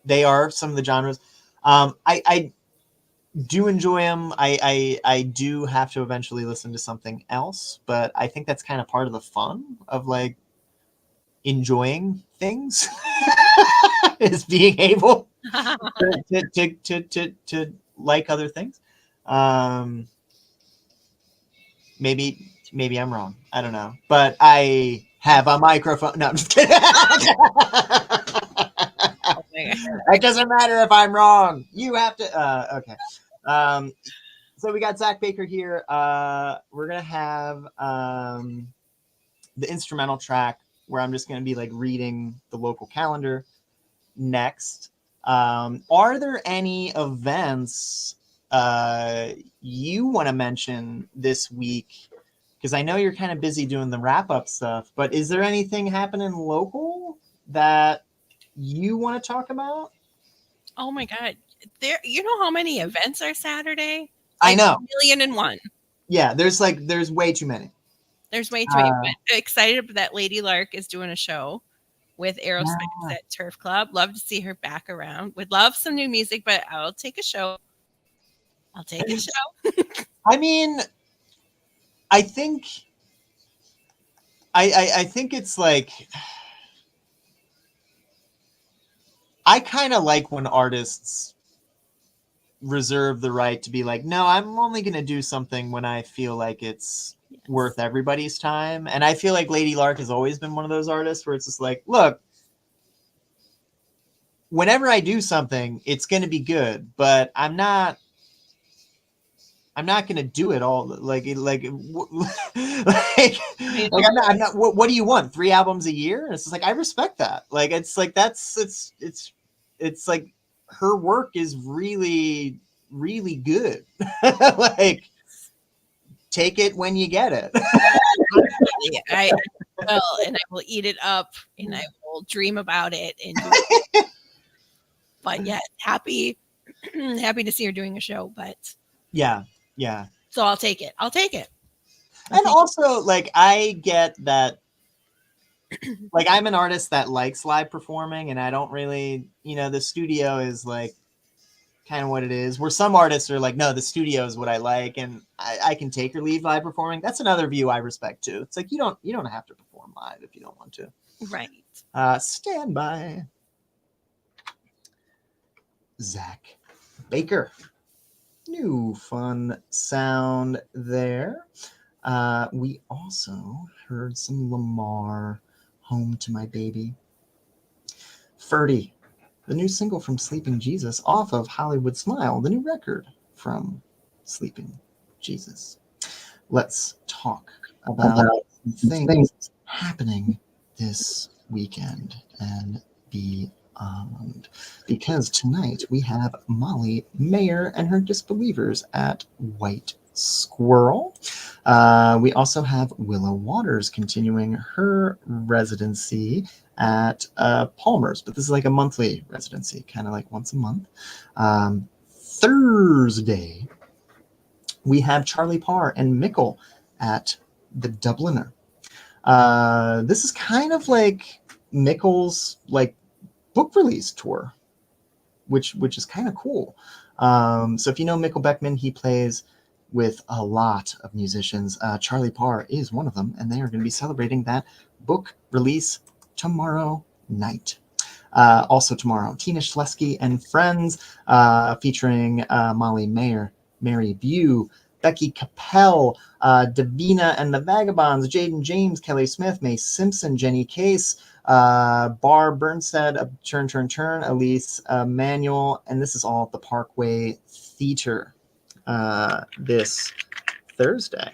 they are some of the genres. I do enjoy them. I do have to eventually listen to something else, but I think that's kind of part of the fun of like enjoying things is being able to like other things. Um, maybe I'm wrong. I don't know, but I have a microphone. No, I'm just kidding. Oh my God. It doesn't matter if I'm wrong. You have to. Okay. Um, so we got Zach Baker here. We're gonna have the instrumental track where I'm just gonna be like reading the local calendar next. Are there any events you want to mention this week? Because I know you're kind of busy doing the wrap up stuff, but is there anything happening local that you want to talk about? Oh my God. There, you know how many events are Saturday? I Like know. 1,000,001. Yeah, there's way too many. There's way too many. Uh, But excited that Lady Lark is doing a show with Aerosmith yeah. at Turf Club. Love to see her back around. Would love some new music, but I'll take a show. I'll take a show. I mean, I think I think it's like I kind of like when artists reserve the right to be like, no, I'm only going to do something when I feel like it's worth everybody's time. And I feel like Lady Lark has always been one of those artists where it's just like, look, whenever I do something, it's going to be good, but I'm not going to do it all like I'm not what do you want? 3 albums a year? And it's just like I respect that. Like it's like it's like her work is really really good. Like take it when you get it. I will, and I will eat it up, and I will dream about it. But yeah, happy to see her doing a show. But Yeah. Yeah. so I'll take it. I'll take it. And also like I get that like I'm an artist that likes live performing and I don't really, the studio is like kind of what it is. Where some artists are like, no, the studio is what I like, and I can take or leave live performing. That's another view I respect too. It's like you don't have to perform live if you don't want to. Right. Stand by. Zach Baker. New fun sound there. We also heard some Lamar, Home to My Baby. Ferdy, the new single from Sleeping Jesus off of Hollywood Smile, the new record from Sleeping Jesus. Let's talk about things happening this weekend and beyond. Because tonight we have Molly Mayer and her Disbelievers at White Squirrel. We also have Willow Waters continuing her residency at Palmer's, but this is like a monthly residency, kind of like once a month. Thursday, we have Charlie Parr and Mickle at the Dubliner. This is kind of like Mickle's like book release tour, which is kind of cool. So if you know Mikkel Beckman, he plays with a lot of musicians. Charlie Parr is one of them, and they are going to be celebrating that book release tomorrow night. Also tomorrow, Tina Schlesky and Friends, featuring Molly Mayer, Mary Bew, Becky Capel, Davina and the Vagabonds, Jaden James, Kelly Smith, Mae Simpson, Jenny Case, Bar Bernstead, Turn, Elise Manuel, and this is all at the Parkway Theater this Thursday.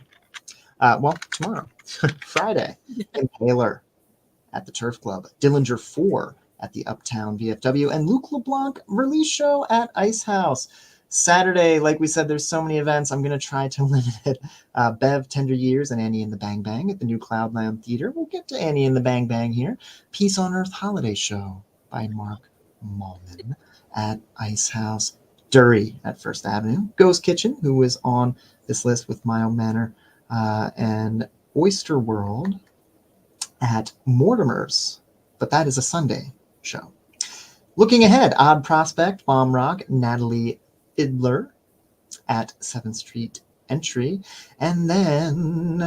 Tomorrow, Friday, Impaler at the Turf Club, Dillinger 4 at the Uptown VFW, and Luke LeBlanc release show at Ice House. Saturday, like we said, there's so many events. I'm going to try to limit it. Bev, Tender Years, and Annie and the Bang Bang at the New Cloudland Theater. We'll get to Annie and the Bang Bang here. Peace on Earth Holiday Show by Mark Mallman at Ice House. Dury at First Avenue. Ghost Kitchen, who was on this list with Mile Manor, and Oyster World at Mortimer's, but that is a Sunday show. Looking ahead, Odd Prospect, Bomb Rock, Natalie Idler at 7th Street Entry. And then,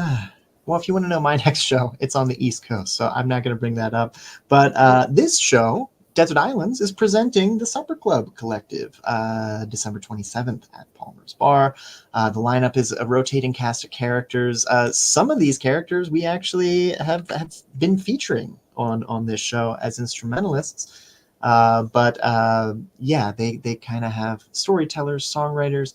if you want to know my next show, it's on the East Coast, so I'm not going to bring that up. But this show, Desert Islands, is presenting the Supper Club Collective, December 27th at Palmer's Bar. The lineup is a rotating cast of characters. Some of these characters we actually have been featuring on this show as instrumentalists. They kind of have storytellers, songwriters,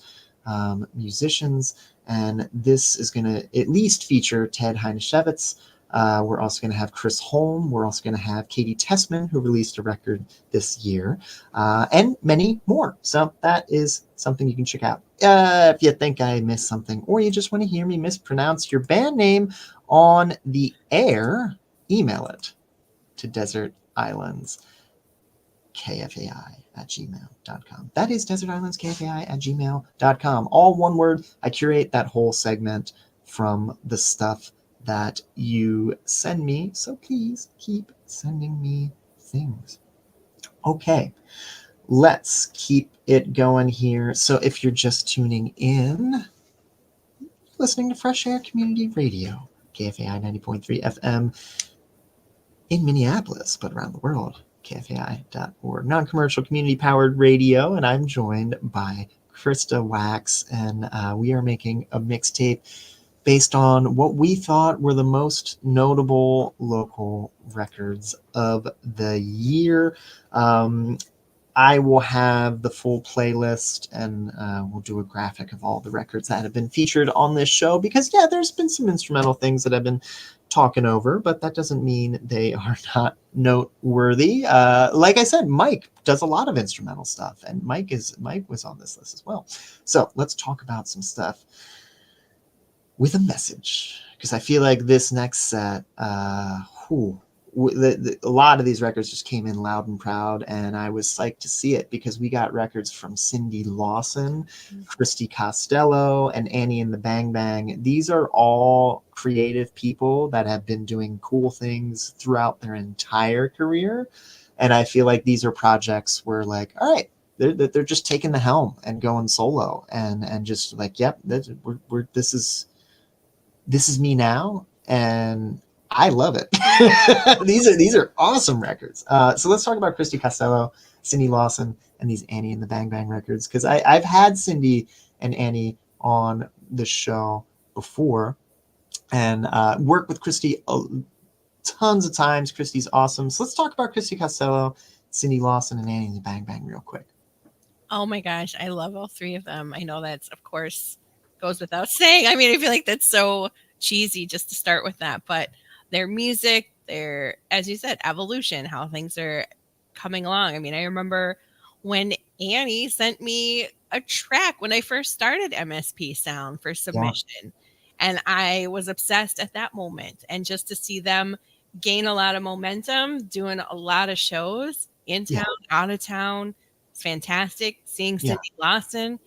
musicians, and this is going to at least feature Ted Heineshevitz. We're also going to have Chris Holm. We're also going to have Katie Tessman, who released a record this year, and many more. So that is something you can check out. If you think I missed something, or you just want to hear me mispronounce your band name on the air, email it to Desert Islands KFAI@gmail.com. That is Desert Islands KFAI@gmail.com. All one word. I curate that whole segment from the stuff that you send me. So please keep sending me things. Okay, let's keep it going here. So if you're just tuning in, listening to Fresh Air Community Radio, KFAI 90.3 FM in Minneapolis, but around the world, KFAI.org, non-commercial community-powered radio, and I'm joined by Krista Wax, and we are making a mixtape based on what we thought were the most notable local records of the year. I will have the full playlist, and we'll do a graphic of all the records that have been featured on this show, because, yeah, there's been some instrumental things that I've been talking over, but that doesn't mean they are not noteworthy. Like I said, Mike does a lot of instrumental stuff, and Mike was on this list as well. So let's talk about some stuff with a message, because I feel like this next set, a lot of these records just came in loud and proud, and I was psyched to see it, because we got records from Cindy Lawson, Christy Costello, and Annie and the Bang Bang. These are all creative people that have been doing cool things throughout their entire career, and I feel like these are projects where, like, all right, they're just taking the helm and going solo, and just like, yep, this is me now, and I love it. These are awesome records. So let's talk about Christy Costello, Cindy Lawson, and these Annie and the Bang Bang records, because I've had Cindy and Annie on the show before, and worked with Christy tons of times. Christy's awesome. So let's talk about Christy Costello, Cindy Lawson, and Annie and the Bang Bang real quick. Oh my gosh, I love all three of them. I know that's, of course, goes without saying. I mean, I feel like that's so cheesy just to start with that, but their music, their, as you said, evolution, how things are coming along. I mean, I remember when Annie sent me a track when I first started MSP Sound for Yeah. submission. And I was obsessed at that moment. And just to see them gain a lot of momentum, doing a lot of shows in Yeah. town, out of town, it's fantastic. Seeing Yeah. Cindy Lawson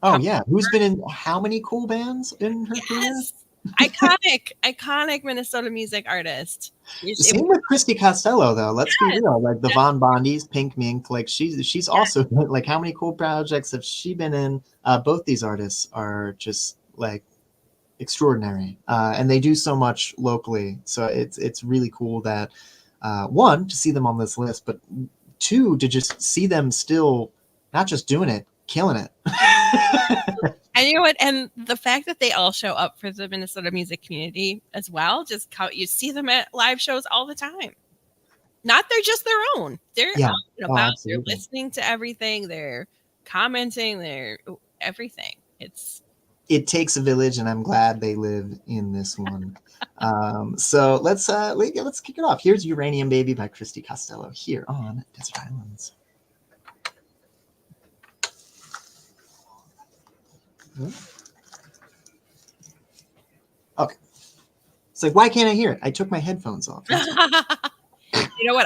Oh come. yeah. Who's been in how many cool bands in her career? Yes. Iconic Minnesota music artist. Same with Christy Costello, though. Let's be Yes. real. Like the Von Bondies, Pink Mink, like she's also like how many cool projects have she been in? Both these artists are just like extraordinary, and they do so much locally. So it's really cool that one, to see them on this list, but two, to just see them still not just doing it, killing it. And you know what? And the fact that they all show up for the Minnesota music community as well, just how you see them at live shows all the time. Not they're just their own. They're Yeah. out and Oh, about. They're absolutely. listening to everything. They're commenting. They're everything. It takes a village, and I'm glad they live in this one. So let's kick it off. Here's Uranium Baby by Christy Costello here on Desert Islands. Okay. It's like, why can't I hear it? I took my headphones off. You know what?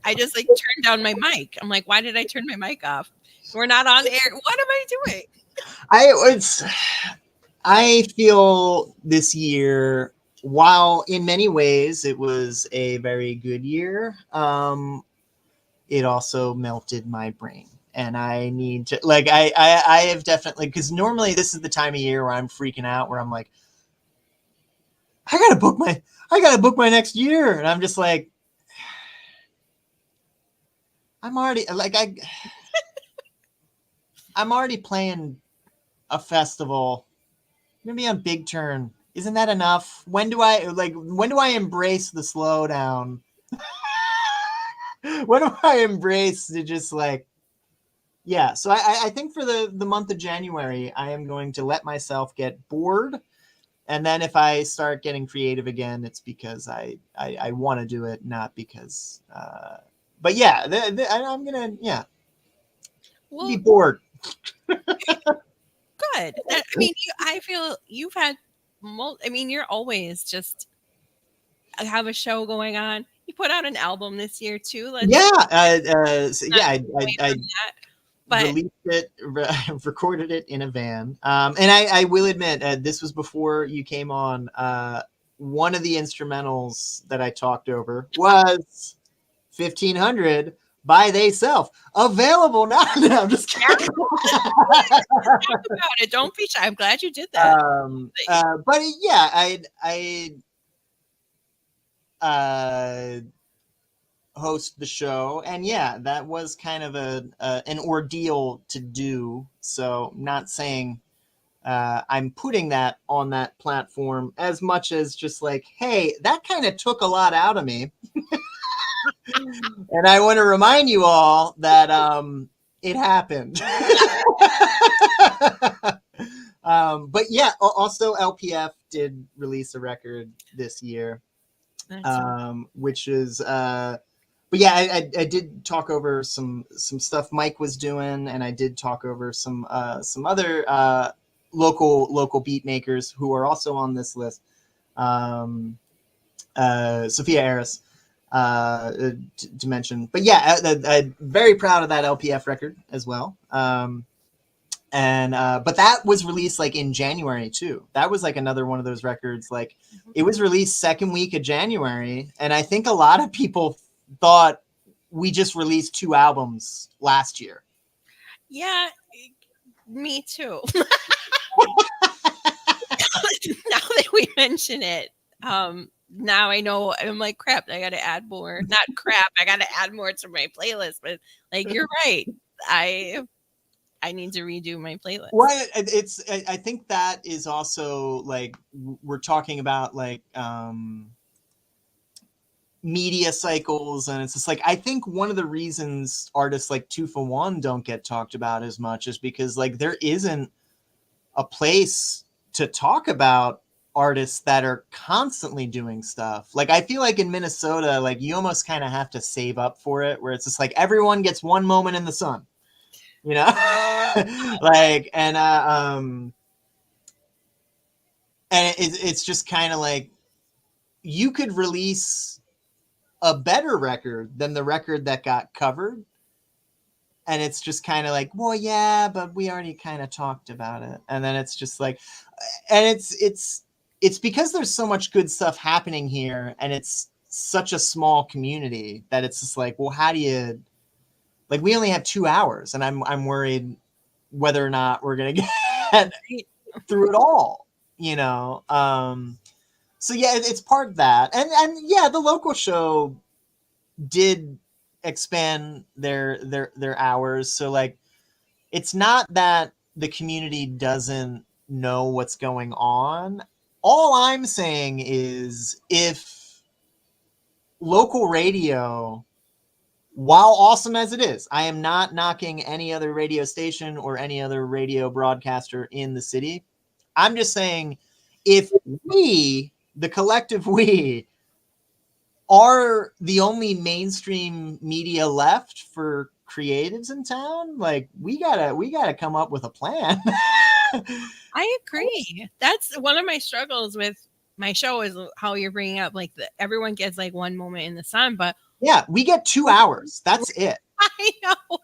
I just like turned down my mic. I'm like, why did I turn my mic off? We're not on air. What am I doing? I feel this year, while in many ways it was a very good year, it also melted my brain. And I need to, like, I have definitely, because normally this is the time of year where I'm freaking out, where I'm like, I gotta book my next year. And I'm just like, I'm already playing a festival. I'm gonna be on Big Turn. Isn't that enough? When do I embrace the slowdown? When do I embrace to just like, yeah. So I think for the month of January, I am going to let myself get bored. And then if I start getting creative again, it's because I want to do it, not because, but yeah, I'm going to, be bored. Good. I mean, I feel you've had, I mean, you're always just have a show going on. You put out an album this year too. I released it, recorded it in a van. And I will admit, this was before you came on. One of the instrumentals that I talked over was 1500 by They Self, available now. No, I'm just kidding. Talk about it. Don't be shy. I'm glad you did that. But yeah, I host the show, and yeah, that was kind of an ordeal to do. So not saying I'm putting that on that platform as much as just like, hey, that kind of took a lot out of me. And I want to remind you all that it happened. But yeah, also LPF did release a record this year, which is but yeah, I did talk over some stuff Mike was doing, and I did talk over some other local beat makers who are also on this list. Sophia Aris, to mention. But yeah, I'm very proud of that LPF record as well. And but that was released like in January too. That was like another one of those records. Like it was released second week of January, and I think a lot of people thought we just released 2 albums last year. Yeah, me too. Now that we mention it, now I know. I'm like, crap, I gotta add more. Not crap, I gotta add more to my playlist. But like, you're right. I need to redo my playlist. Well, I think that is also like, we're talking about like media cycles, and it's just like, I think one of the reasons artists like 2 for 1 don't get talked about as much is because like there isn't a place to talk about artists that are constantly doing stuff. Like I feel like in Minnesota, like you almost kind of have to save up for it, where it's just like everyone gets one moment in the sun, you know. Like and it's just kind of like you could release a better record than the record that got covered, and it's just kind of like, well, yeah, but we already kind of talked about it. And then it's just like, and it's because there's so much good stuff happening here, and it's such a small community that it's just like, well, how do you, like, we only have 2 hours, and I'm worried whether or not we're gonna get through it all, you know. So yeah, it's part of that, and yeah, the local show did expand their hours. So like, it's not that the community doesn't know what's going on. All I'm saying is, if local radio, while awesome as it is, I am not knocking any other radio station or any other radio broadcaster in the city. I'm just saying, if we, the collective we, are the only mainstream media left for creatives in town, like we gotta come up with a plan. I agree. That's one of my struggles with my show, is how you're bringing up like everyone gets like one moment in the sun, but Yeah, we get 2 hours. That's it. I know.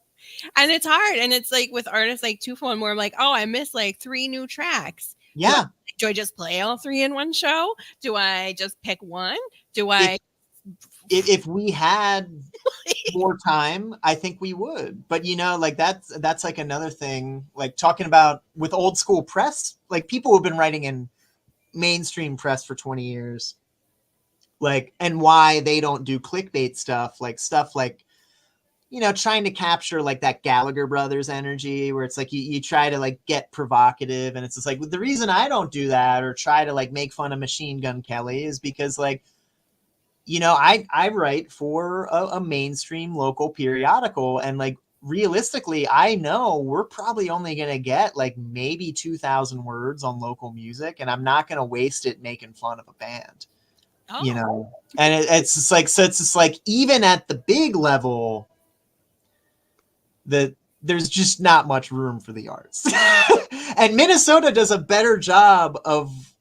And it's hard. And it's like with artists like Tufo and more, I'm like, oh, I missed like 3 new tracks. Yeah. Do I just play all 3 in one show? Do I just pick one? Do I? If we had more time, I think we would. But you know, like that's like another thing, like talking about with old school press, like people who've been writing in mainstream press for 20 years, like, and why they don't do clickbait stuff like, you know, trying to capture like that Gallagher brothers energy, where it's like you try to like get provocative, and it's just like, the reason I don't do that or try to like make fun of Machine Gun Kelly is because, like, you know, I write for a mainstream local periodical, and like realistically, I know we're probably only going to get like maybe 2,000 words on local music, and I'm not going to waste it making fun of a band, you know. And it's just like, so it's just like, even at the big level, that there's just not much room for the arts. And Minnesota does a better job of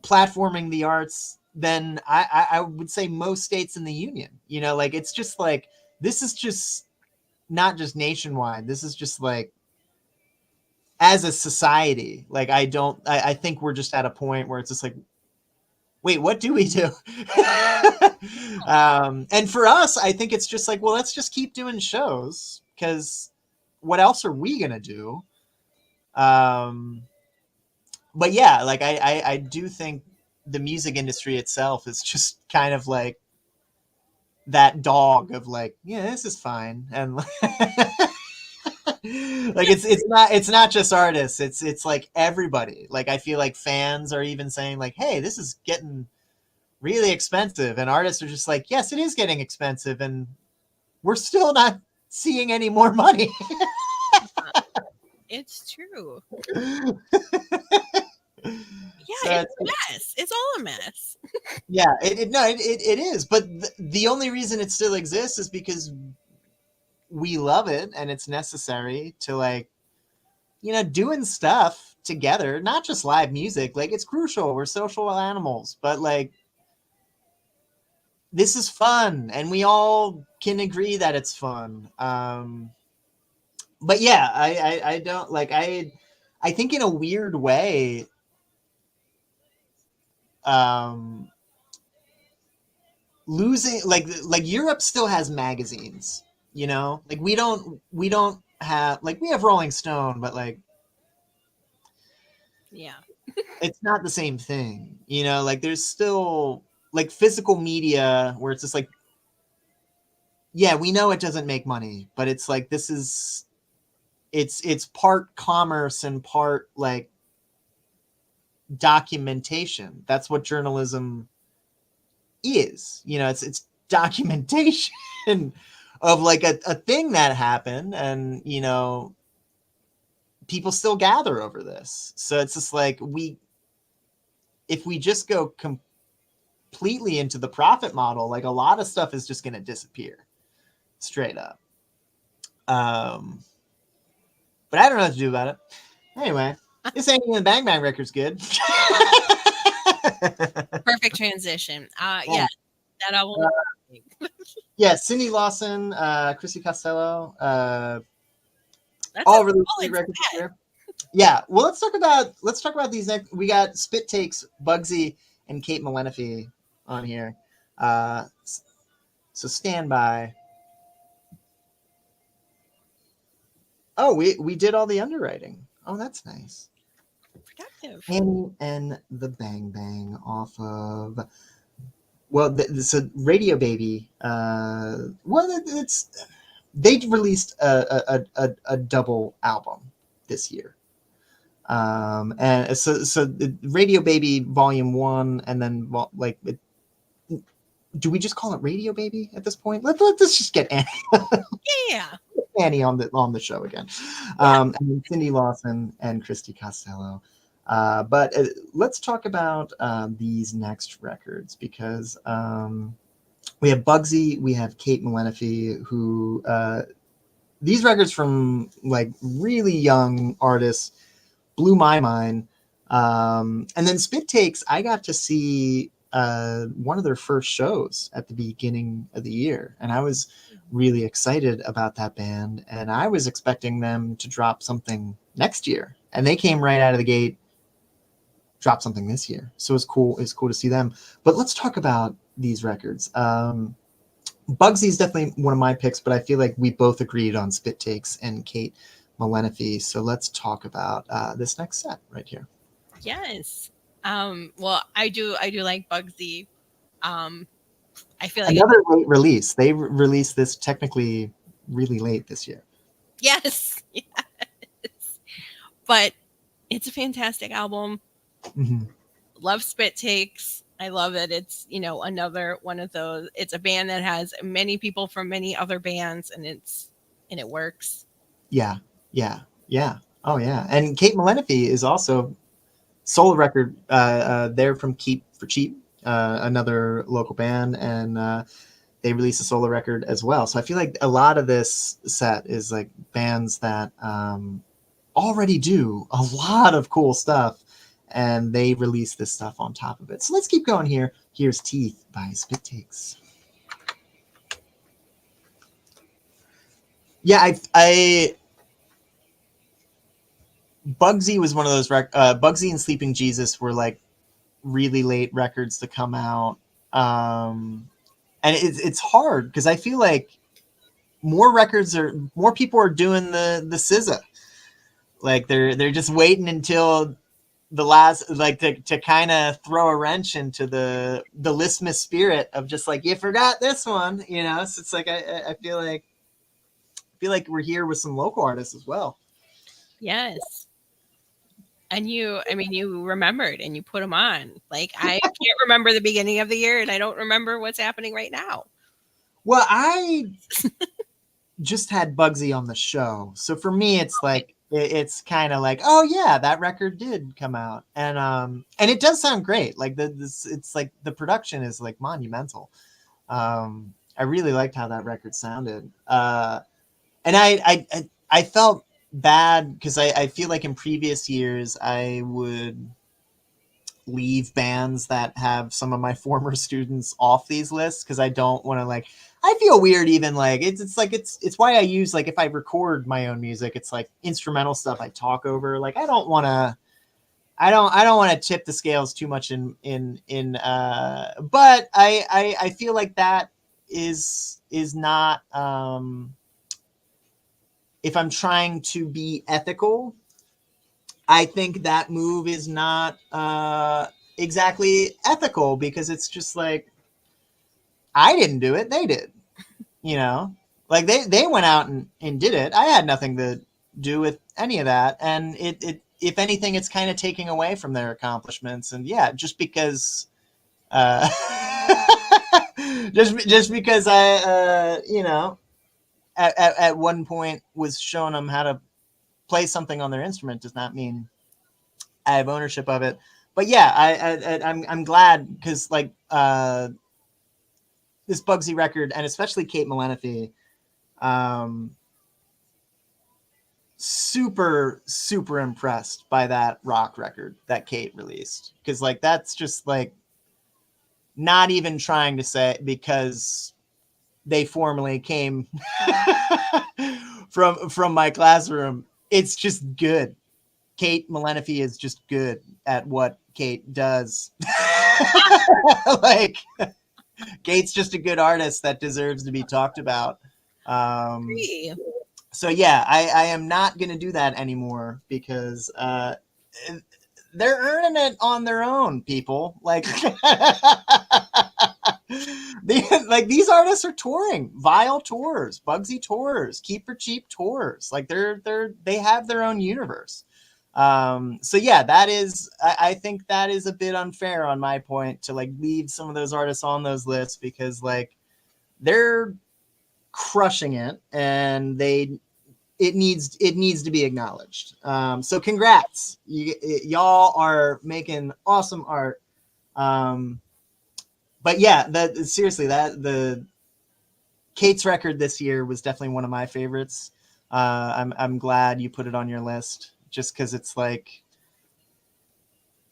platforming the arts than I would say most states in the union. You know, like, it's just like, this is just not just nationwide. This is just like, as a society, like, I think we're just at a point where it's just like, wait, what do we do? And for us, I think it's just like, well, let's just keep doing shows, because what else are we gonna do? But yeah, like I do think the music industry itself is just kind of like that dog of like, yeah, this is fine, and like, it's not just artists, it's like everybody. Like, I feel like fans are even saying like, hey, this is getting really expensive, and artists are just like, yes, it is getting expensive, and we're still not seeing any more money. It's true. Yeah, So it's a mess. It's all a mess. yeah, it is. But the only reason it still exists is because we love it, and it's necessary to, like, you know, doing stuff together, not just live music. Like, it's crucial. We're social animals, but like, this is fun, and we all can agree that it's fun. But yeah, I don't like, I think in a weird way, um, losing, like Europe still has magazines, you know, like we don't have, like, we have Rolling Stone, but like, Yeah. it's not the same thing, you know. Like, there's still like physical media where it's just like, yeah, we know it doesn't make money, but it's like, this is, it's part commerce and part like documentation. That's what journalism is, you know. It's documentation of like a thing that happened, and you know, people still gather over this. So it's just like, if we just go completely into the profit model, like a lot of stuff is just going to disappear straight up. But I don't know what to do about it. Anyway, this Hanging in the Bang Bang record's good. Perfect transition. Yeah, that album. Yeah, Cindy Lawson, Chrissy Costello, That's all a really solid great records set. here. Yeah, well, let's talk about these next. We got Spit Takes, Bugsy, and Kate Malenefi on here. So stand by. Oh, we did all the underwriting. Oh, that's nice. Productive. Hanging and the Bang Bang off of, well, so Radio Baby. Well, it's they released a double album this year. And so the Radio Baby Volume 1, and then like do we just call it Radio Baby at this point? Let's just get Annie. Yeah. Annie on the show again. Yeah. And then Cindy Lawson and Christy Costello. But let's talk about these next records, because we have Bugsy, we have Kate Malenefi, who these records from like really young artists blew my mind. And then Spit Takes, I got to see one of their first shows at the beginning of the year, and I was really excited about that band, and I was expecting them to drop something next year, and they came right out of the gate, dropped something this year. So it's cool to see them. But let's talk about these records. Bugsy is definitely one of my picks, but I feel like we both agreed on Spit Takes and Kate Malenefi. So let's talk about this next set right here. Yes. Well, I do like Bugsy. I feel like Another late release. They released this technically really late this year. yes. Yes. But it's a fantastic album. Mm-hmm. Love Spit Takes. I love it. It's, another one of those. It's a band that has many people from many other bands, and it works. Yeah. Oh yeah. And Kate Malenefi is also solo record. They're from Keep for Cheap, another local band, and they released a solo record as well. So I feel like a lot of this set is like bands that already do a lot of cool stuff, and they release this stuff on top of it. So let's keep going here. Here's Teeth by Spit Takes. Yeah, I Bugsy was one of those Bugsy and Sleeping Jesus were like really late records to come out. And it's hard because I feel like more people are doing the SZA. Like they're just waiting until the last, like to kind of throw a wrench into the Listmas spirit of just like, you forgot this one, So it's like I feel like we're here with some local artists as well. Yes. And you remembered and you put them on. Like, I can't remember the beginning of the year, and I don't remember what's happening right now. Well, I just had Bugsy on the show, so for me, it's like it's kind of like, oh yeah, that record did come out, and it does sound great. Like it's like the production is like monumental. I really liked how that record sounded, and I felt bad because I feel like in previous years I would leave bands that have some of my former students off these lists because I don't want to, like, I feel weird even like it's like it's why I use, like, if I record my own music, it's like instrumental stuff I talk over. Like I don't want to tip the scales too much in but I feel like that is not if I'm trying to be ethical, I think that move is not exactly ethical because it's just like, I didn't do it, they did, like they went out and did it. I had nothing to do with any of that, and it if anything, it's kind of taking away from their accomplishments. And yeah, just because just because I at one point was showing them how to play something on their instrument does not mean I have ownership of it. but yeah, I'm glad because like this Bugsy record, and especially Kate Malenofi, super impressed by that rock record that Kate released, because like that's just like not even trying to say because they formerly came from my classroom. It's just good. Kate Malenofi is just good at what Kate does. Like Kate's just a good artist that deserves to be talked about. So yeah, I am not going to do that anymore because they're earning it on their own, people. Like, like these artists are touring, Vile tours, Bugsy tours, Keep for Cheap tours. Like they have their own universe. So yeah, that is, I think that is a bit unfair on my point to like leave some of those artists on those lists, because like they're crushing it and it needs to be acknowledged. So congrats, y'all are making awesome art. But yeah, seriously, the Kate's record this year was definitely one of my favorites. I'm glad you put it on your list, just because it's like,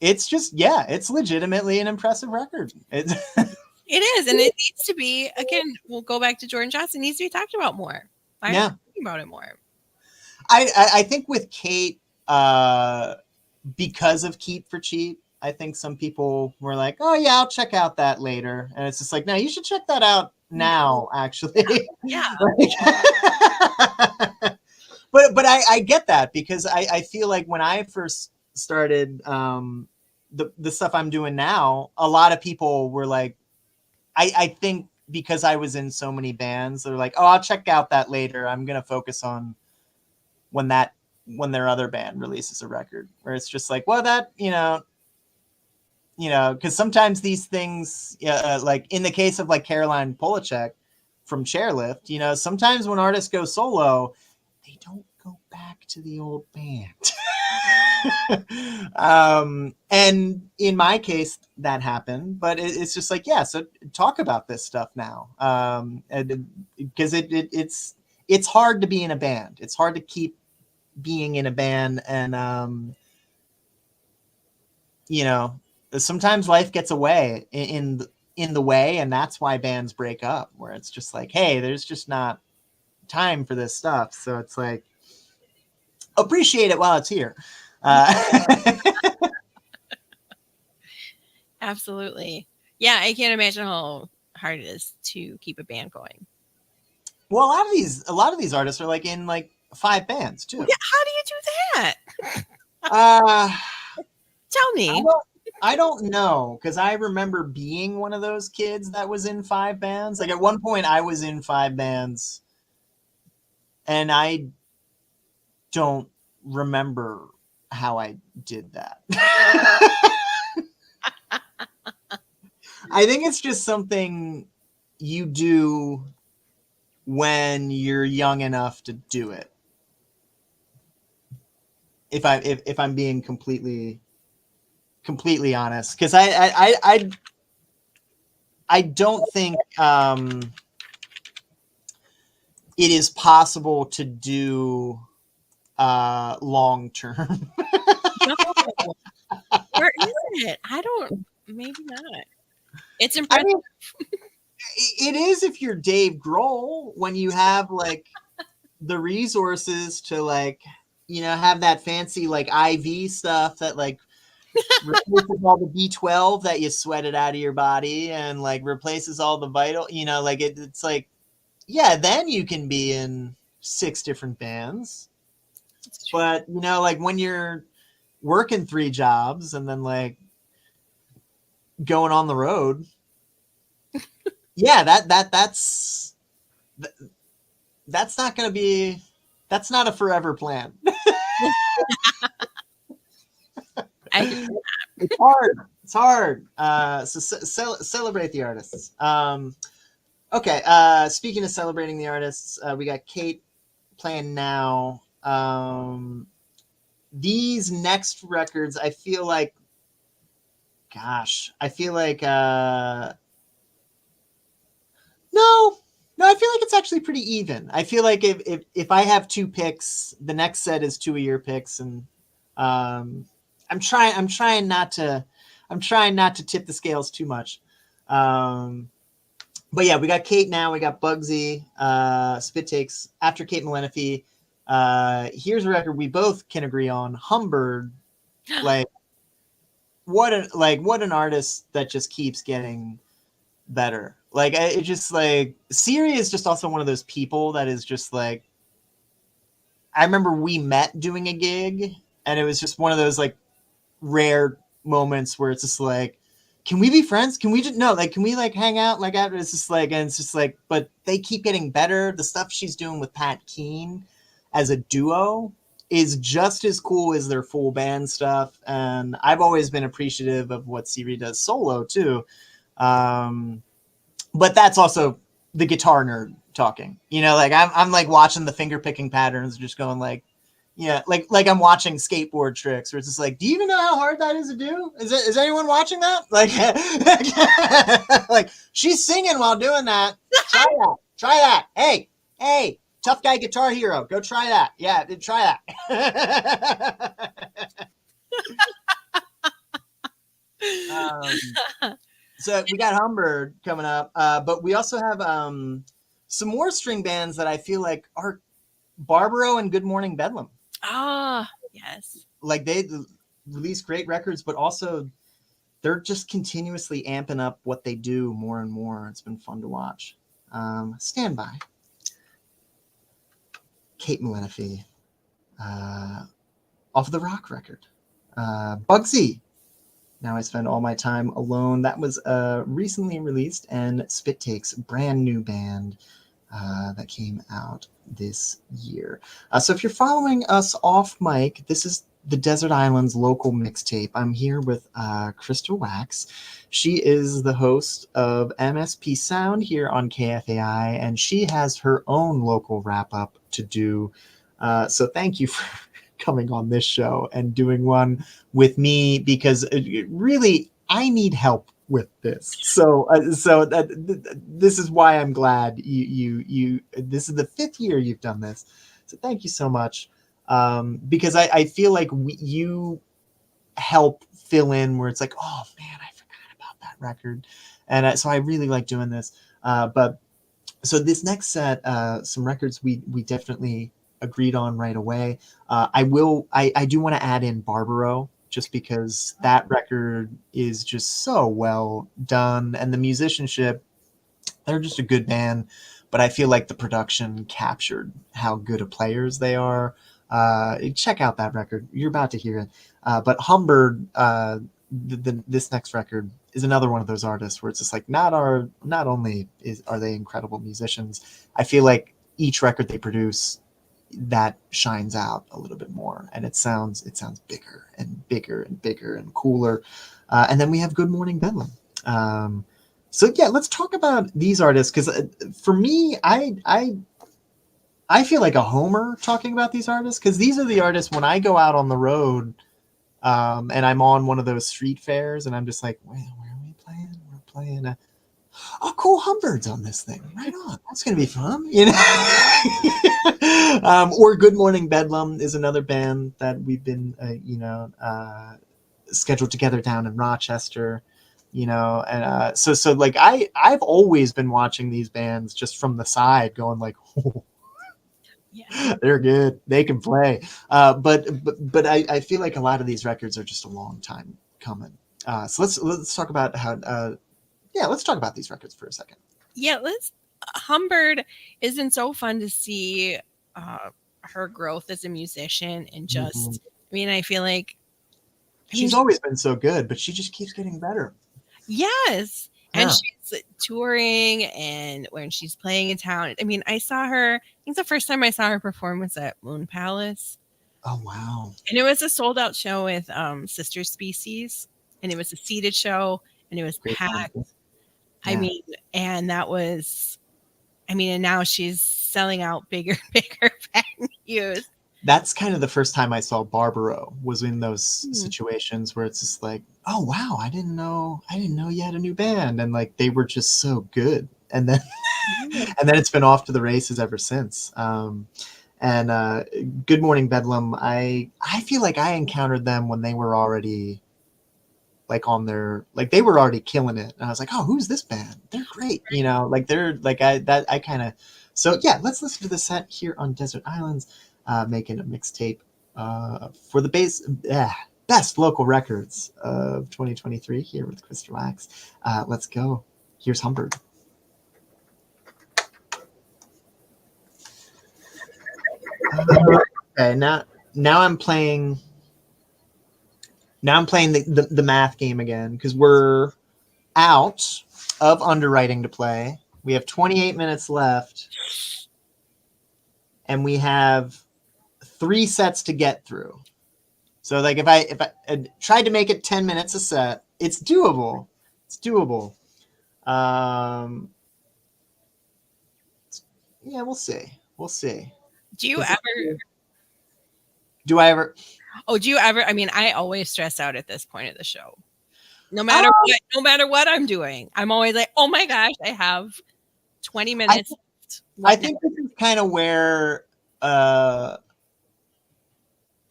it's just, yeah, it's legitimately an impressive record. It is, and it needs to be, again, we'll go back to Jordan Johnson, needs to be talked about more. I'm talking about it more. I think with Kate, because of Keep for Cheap, I think some people were like, oh yeah, I'll check out that later. And it's just like, no, you should check that out now, actually. Yeah. But I get that, because I feel like when I first started the stuff I'm doing now, a lot of people were like, I think because I was in so many bands, they're like, oh, I'll check out that later. I'm going to focus on when their other band releases a record, where it's just like, well, that, because sometimes these things, like in the case of like Caroline Polachek from Chairlift, sometimes when artists go solo, they don't go back to the old band. And in my case, that happened, but it's just like, yeah, so talk about this stuff now. Because it's hard to be in a band. It's hard to keep being in a band, and sometimes life gets away in the way, and that's why bands break up, where it's just like, hey, there's just not time for this stuff. So it's like, appreciate it while it's here. Absolutely. Yeah, I can't imagine how hard it is to keep a band going. Well, a lot of these artists are like in like 5 bands too. Yeah, how do you do that? Tell me. I don't know, because I remember being one of those kids that was in 5 bands. Like at one point, I was in 5 bands, and I don't remember how I did that. I think it's just something you do when you're young enough to do it. If I'm being completely honest, because I don't think it is possible to do long term. No. Where is it? Maybe not. It's impressive. I mean, it is if you're Dave Grohl, when you have like the resources to like, have that fancy like IV stuff that like replaces all the B12 that you sweated out of your body, and like replaces all the vital, like it's like, yeah, then you can be in 6 different bands. But like when you're working 3 jobs and then like going on the road, yeah, that's not going to be, that's not a forever plan. It's hard. So celebrate the artists. Okay. Speaking of celebrating the artists, we got Kate playing now. These next records, I feel like gosh, I feel like no, no, I feel like it's actually pretty even. I feel like if I have two picks, the next set is two of your picks, and um, I'm trying not to tip the scales too much. Um, but yeah, we got Kate now. We got Bugsy. Spit takes after Kate Malenefi. Here's a record we both can agree on. Humbird, like what an artist that just keeps getting better. Like it just like Siri is just also one of those people that is just like I remember we met doing a gig and it was just one of those like rare moments where it's just like can we be friends? Can we just no like can we like hang out like after it's just like and it's just like but they keep getting better. The stuff she's doing with Pat Keen as a duo is just as cool as their full band stuff and I've always been appreciative of what Siri does solo too. Um but that's also the guitar nerd talking. You know, like I'm like watching the finger picking patterns, just going like, yeah, like I'm watching skateboard tricks, where it's just like, do you even know how hard that is to do? Is anyone watching that? Like, like she's singing while doing that. Try that. Try that. Hey, tough guy guitar hero, go try that. Yeah, try that. So we got Humbird coming up, but we also have some more string bands that I feel like are Barbaro and Good Morning Bedlam. Ah, yes. Like they release great records, but also they're just continuously amping up what they do more and more. It's been fun to watch. Stand by. Kate Malenefi, off of the Rock record. Bugsy. Now I spend all my time alone. That was recently released, and Spit Takes, brand new band that came out this year. So if you're following us off mic, this is the Desert Islands local mixtape. I'm here with Krista Wax. She is the host of MSP Sound here on KFAI, and she has her own local wrap up to do. So thank you for coming on this show and doing one with me because really I need help with this. So this is why I'm glad you this is the 5th year you've done this. So thank you so much. Because I feel like you help fill in where it's like, oh man, I forgot about that record. And so I really like doing this. But so this next set, some records we definitely agreed on right away. I do want to add in Barbaro just because that record is just so well done and the musicianship, they're just a good band, but I feel like the production captured how good of players they are. Check out that record. You're about to hear it. But Humbird, this next record is another one of those artists where it's just like not only are they incredible musicians, I feel like each record they produce that shines out a little bit more and it sounds bigger and bigger and bigger and cooler. And then we have Good Morning Bedlam. So yeah, let's talk about these artists because for me, I feel like a homer talking about these artists because these are the artists when I go out on the road and I'm on one of those street fairs and I'm just like, where are we playing? We're playing oh, cool, Humbird's on this thing. Right on. That's going to be fun. You know? Or Good Morning Bedlam is another band that we've been, scheduled together down in Rochester, you know? And so like I've always been watching these bands just from the side going like, oh, yeah, they're good. They can play. But I feel like a lot of these records are just a long time coming. So let's talk about how, let's talk about these records for a second. Yeah, Humbird isn't so fun to see her growth as a musician and just, I mean, I feel like she's always been so good, but she just keeps getting better. Yes. Yeah. And she's touring and when she's playing in town. I mean, I think the first time I saw her perform was at Moon Palace. Oh, wow. And it was a sold out show with Sister Species. And it was a seated show and it was packed. Yeah. I mean, and that was, and now she's selling out bigger venues. that's kind of the first time I saw Barbaro, was in those Hmm. situations where it's just like, oh wow, I didn't know you had a new band, and like they were just so good, and then Yeah. and then it's been off to the races ever since. And Good Morning Bedlam, I feel like I encountered them when they were already like on their, like they were already killing it, and I was like, oh, who's this band? They're great, you know, like they're like I kind of, so yeah, let's listen to the set here on Desert Islands, making a mixtape for the best local records of 2023 here with Krista Wax. Let's go. Here's Humbird. Okay, now I'm playing. Now I'm playing the math game again, because we're out of underwriting to play. We have 28 minutes left, and we have 3 sets to get through. So like if I tried to make it 10 minutes a set, it's doable. It's doable. Yeah, we'll see. We'll see. Do you ever? Do I ever? Oh, do you ever? I mean, I always stress out at this point of the show. Oh, No matter what I'm doing, I'm always like, oh my gosh, I have 20 I, minutes. I What now? think this is kind of where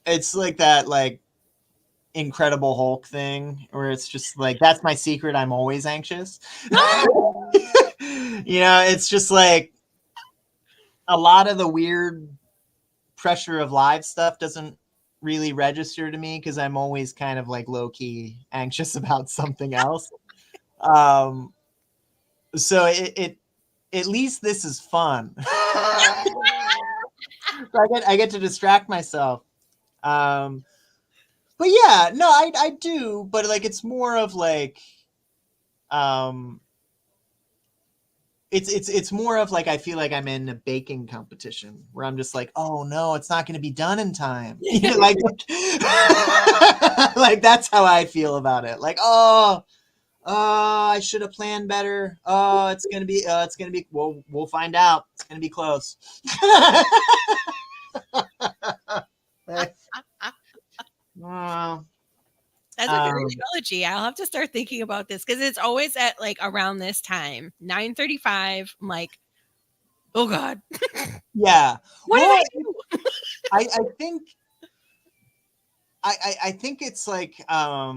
it's like that, like Incredible Hulk thing, where it's just like, that's my secret, I'm always anxious. You know, it's just like a lot of the weird pressure of live stuff doesn't really register to me, because I'm always kind of like low-key anxious about something else. um so it at least this is fun. So I get to distract myself. um but yeah, no, I do, but like it's more of like, um it's more of like, I feel like I'm in a baking competition where I'm just like, oh no, it's not going to be done in time. You know, like like that's how I feel about it. Like, I should have planned better. Oh, it's gonna be. We'll find out. It's gonna be close. Well, That's a great um, analogy. I'll have to start thinking about this because it's always at like around this time, 9:35. I'm like, oh God, yeah. what did Well, I do? I think I think it's like, I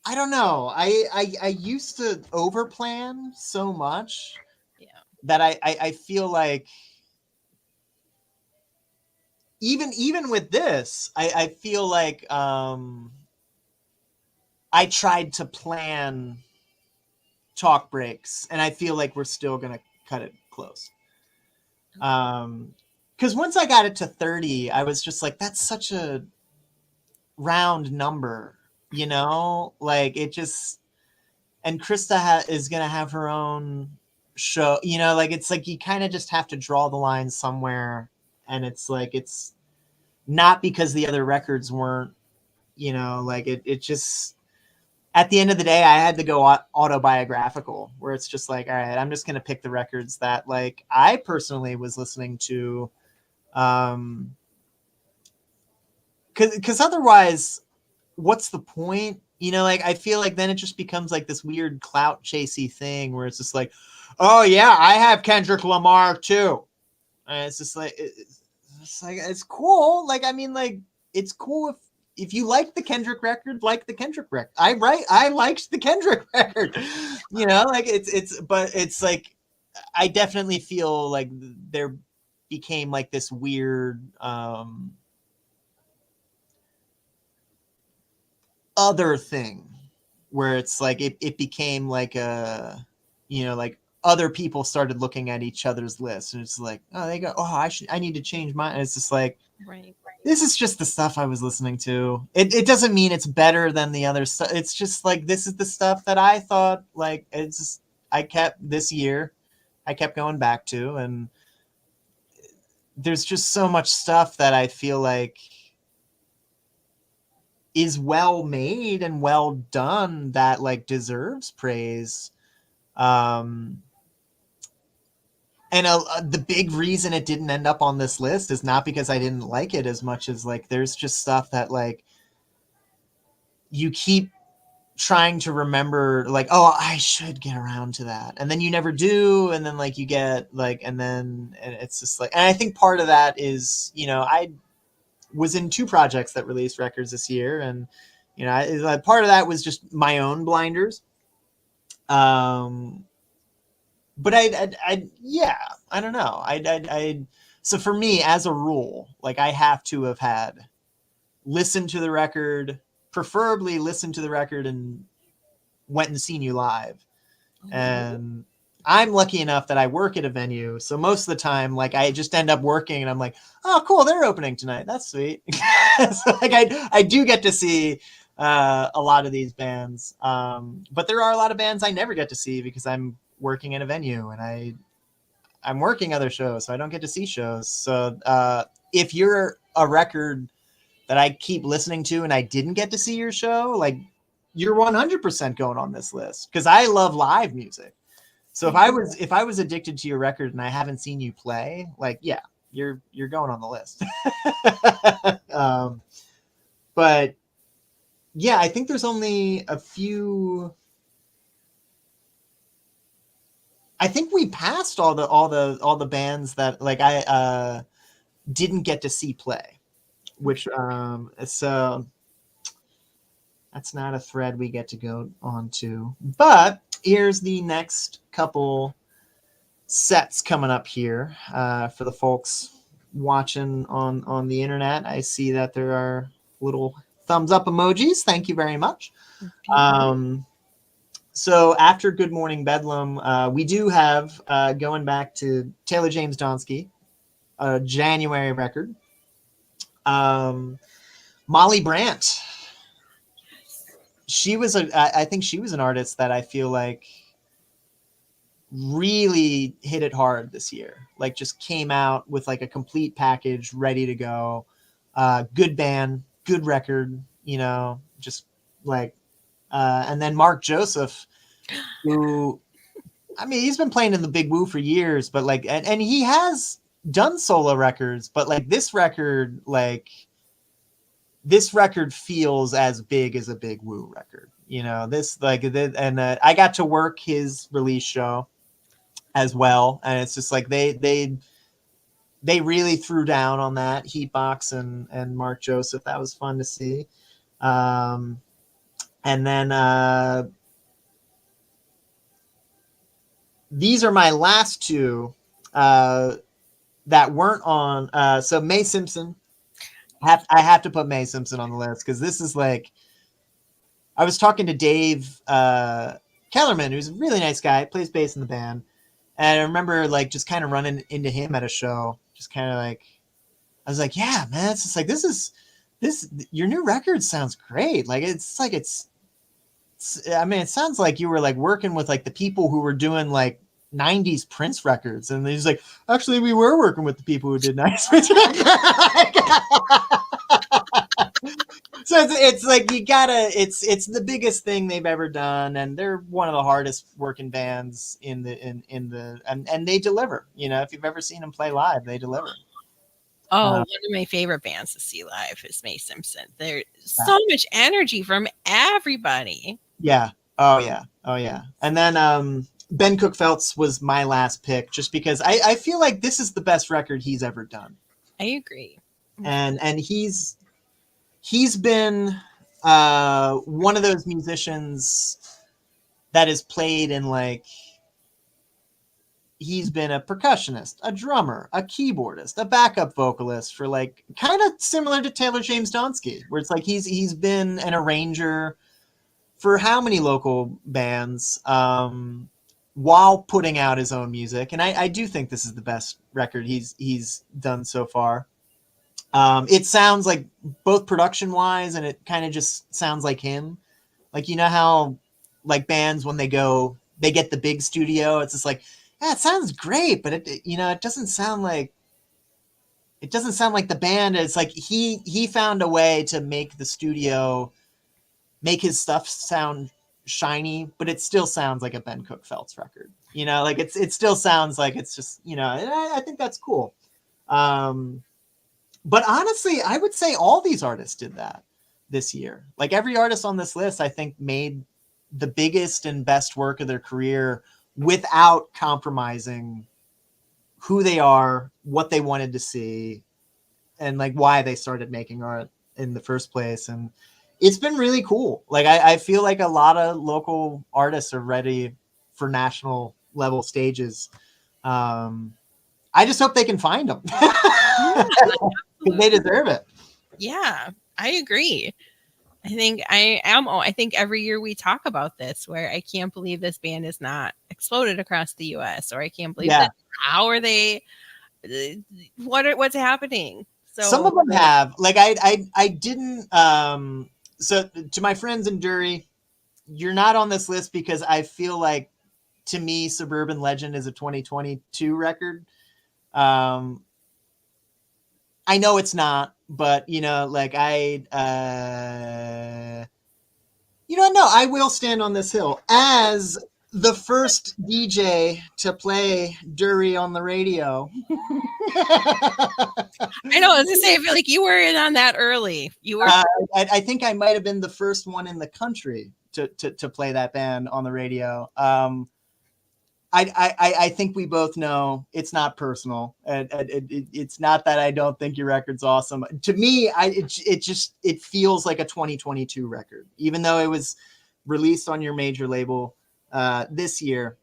don't know. I used to overplan so much Yeah. that I feel like, even with this, I feel like, I tried to plan talk breaks, and I feel like we're still gonna cut it close. Because once I got it to 30, I was just like, that's such a round number, you know? Like it just, and Krista is gonna have her own show, you know? Like it's like you kind of just have to draw the line somewhere, and it's like, it's not because the other records weren't, you know, like it just, at the end of the day, I had to go autobiographical, where it's just like, all right, I'm just going to pick the records that like I personally was listening to. Cause otherwise, what's the point? You know, like I feel like then it just becomes like this weird clout chasey thing where it's just like, oh yeah, I have Kendrick Lamar too. And it's just like, it's like, it's cool. Like, I mean, like it's cool if you like the Kendrick record, like the Kendrick record. I liked the Kendrick record. You know, like but it's like, I definitely feel like there became like this weird other thing where it's like it became like a, you know, like other people started looking at each other's lists, and it's like, oh, they go, oh, I need to change mine. And it's just like, Right. this is just the stuff I was listening to. It doesn't mean it's better than the other stuff. It's just like, this is the stuff that I thought, like, it's just, I kept this year, I kept going back to, and there's just so much stuff that I feel like is well made and well done that like deserves praise. Um, And the big reason it didn't end up on this list is not because I didn't like it as much as like there's just stuff that like you keep trying to remember, like, oh, I should get around to that, and then you never do, and then like you get like, and it's just like, and I think part of that is, you know, I was in 2 projects that released records this year, and you know, part of that was just my own blinders. But yeah, I don't know. So for me, as a rule, like I have to have had listened to the record, preferably listened to the record and went and seen you live. And I'm lucky enough that I work at a venue, so most of the time, like I just end up working, and I'm like, oh, cool, they're opening tonight. That's sweet. So like I do get to see a lot of these bands, but there are a lot of bands I never get to see because I'm working in a venue, and I'm working other shows, so I don't get to see shows. So if you're a record that I keep listening to and I didn't get to see your show, like you're 100% going on this list because I love live music. So if I was addicted to your record and I haven't seen you play, like, yeah, you're going on the list. But yeah, I think there's only a few. I think we passed all the bands that like I didn't get to see play, which so that's not a thread we get to go on to. But here's the next couple sets coming up here for the folks watching on the internet. I see that there are little thumbs up emojis. Thank you very much. So after Good Morning Bedlam, we do have, going back to Taylor James Donsky, a January record. Molly Brandt. She was I think she was an artist that I feel like really hit it hard this year. Like just came out with like a complete package ready to go. Good band, good record, you know, just like, and then Mark Joseph, who, I mean, he's been playing in the Big Woo for years, but like, and he has done solo records, but like this record feels as big as a Big Woo record, you know, this like, and I got to work his release show as well. And it's just like, they really threw down on that. Heatbox and Mark Joseph. That was fun to see. And then, these are my last 2 that weren't on. So Mae Simpson, I have to put Mae Simpson on the list because this is like, I was talking to Dave Kellerman, who's a really nice guy, plays bass in the band, and I remember like just kind of running into him at a show, just kind of like, I was like, yeah, man, it's just like this your new record sounds great. Like it's like I mean, it sounds like you were like working with like the people who were doing like 90s Prince records, and he's like, actually we were working with the people who did 90s Prince records. So it's like you gotta, it's the biggest thing they've ever done, and they're one of the hardest working bands in the and they deliver. You know, if you've ever seen them play live, they deliver. One of my favorite bands to see live is Mae Simpson. There's so much energy from everybody. Yeah. Oh yeah. Oh yeah. And then Ben Cook Phelps was my last pick, just because I feel like this is the best record he's ever done. I agree. And he's been one of those musicians that has played in like, he's been a percussionist, a drummer, a keyboardist, a backup vocalist for like, kind of similar to Taylor James Donsky, where it's like he's been an arranger for how many local bands while putting out his own music. And I do think this is the best record he's done so far. It sounds like, both production wise, and it kind of just sounds like him. Like, you know how like bands, when they get the big studio, it's just like, yeah, it sounds great, but it doesn't sound like the band. It's like he found a way to make the studio, make his stuff sound shiny, but it still sounds like a Ben Cook Phelps record. You know, like it still sounds like it's just, you know, and I think that's cool. But honestly, I would say all these artists did that this year. Like every artist on this list, I think made the biggest and best work of their career without compromising who they are, what they wanted to see, and like why they started making art in the first place. And it's been really cool. Like I feel like a lot of local artists are ready for national level stages. I just hope they can find them. Yeah, They deserve it. yeah, I agree. I think I am. I think every year we talk about this, where I can't believe this band is not exploded across the U.S. or I can't believe that. How are they? What's happening? So some of them have. Like I didn't. So to my friends in Dury, you're not on this list because I feel like, to me, Suburban Legend is a 2022 record. I know it's not, but you know, like you know, no, I will stand on this hill as the first DJ to play Dury on the radio. I know. I was gonna say, I feel like you were in on that early. You were. I think I might have been the first one in the country to play that band on the radio. I think we both know it's not personal. It's not that I don't think your record's awesome. To me, it feels like a 2022 record, even though it was released on your major label this year.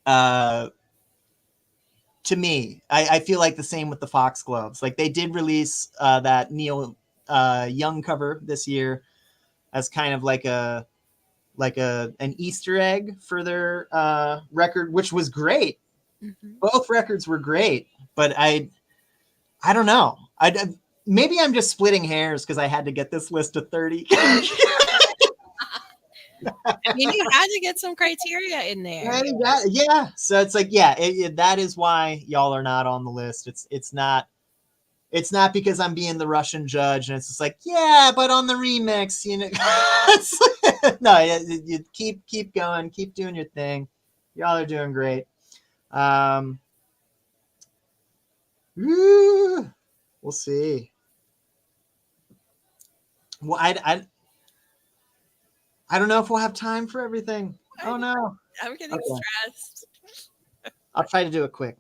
To me, I feel like the same with the Foxgloves. Like they did release that Neil Young cover this year as kind of like an Easter egg for their record, which was great. Mm-hmm. Both records were great, but I don't know. Maybe I'm just splitting hairs because I had to get this list of 30. I mean, you had to get some criteria in there. Yeah. So it's like, yeah, that is why y'all are not on the list. It's not because I'm being the Russian judge and it's just like, yeah, but on the remix, you know. No, you keep going, keep doing your thing. Y'all are doing great. We'll see. Well, I don't know if we'll have time for everything. Oh no, I'm getting stressed. I'll try to do it quick.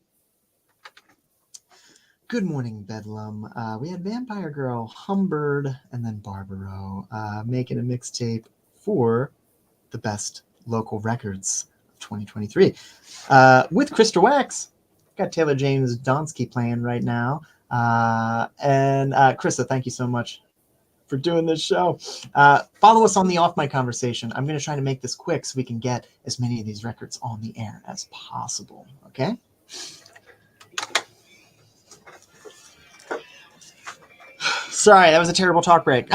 Good morning, Bedlam. We had Vampire Girl, Humbird, and then Barbaro making a mixtape for the best local records of 2023. With Krista Wax, got Taylor James Donsky playing right now. And Krista, thank you so much for doing this show. Follow us on the Off Mic Conversation. I'm going to try to make this quick so we can get as many of these records on the air as possible. Okay? Sorry, that was a terrible talk break.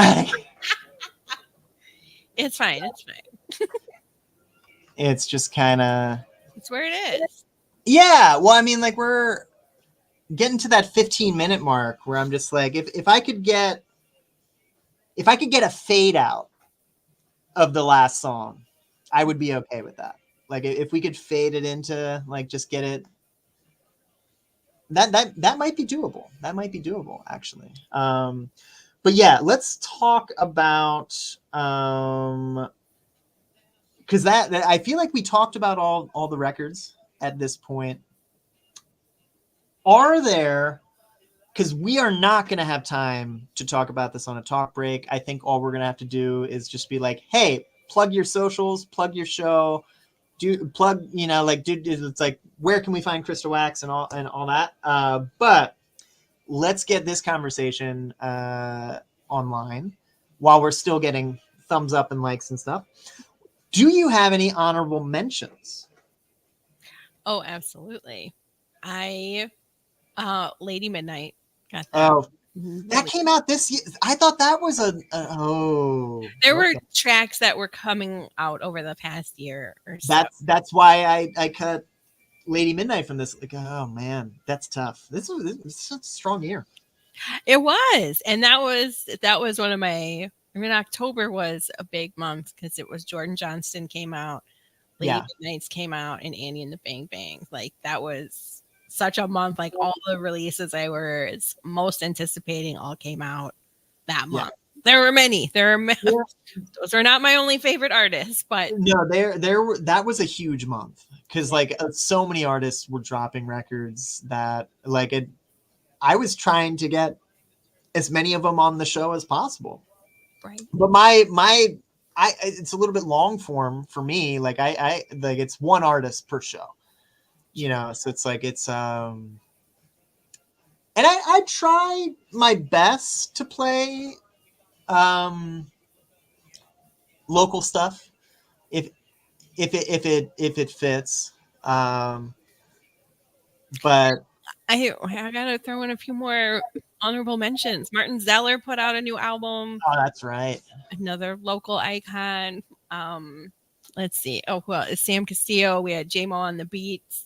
It's fine. It's fine. It's just kind of... It's where it is. Yeah. Well, I mean, like we're getting to that 15-minute mark where I'm just like, if I could get a fade out of the last song, I would be okay with that. Like if we could fade it into, like, just get it. That might be doable. That might be doable, actually. But yeah, let's talk about because that I feel like we talked about all the records at this point. Are there, because we are not going to have time to talk about this on a talk break. I think all we're going to have to do is just be like, hey, plug your socials, plug your show, plug, you know, like, dude, it's like, where can we find Krista Wax and all that? But let's get this conversation online while we're still getting thumbs up and likes and stuff. Do you have any honorable mentions? Oh, absolutely. Lady Midnight got that. Oh, that came out this year. I thought that was there were tracks that were coming out over the past year or so. That's why I cut Lady Midnight from this. Like, oh man, that's tough. This was such a strong year. It was, and that was one of my I mean, October was a big month because it was Jordan Johnston came out, Lady Yeah. Midnights came out, and Annie and the Bang Bang. Like that was such a month. Like all the releases I was most anticipating all came out that Yeah. month. There were many. Yeah. Those are not my only favorite artists, but No, that was a huge month because like so many artists were dropping records that like I was trying to get as many of them on the show as possible. right. But it's a little bit long form for me. Like I like it's one artist per show, so it's like and I try my best to play local stuff if it fits. But I gotta throw in a few more honorable mentions. Martin Zeller put out a new album. oh, that's right. Another local icon. Let's see. Oh well, it's Sam Castillo. We had J-Mo on the beats.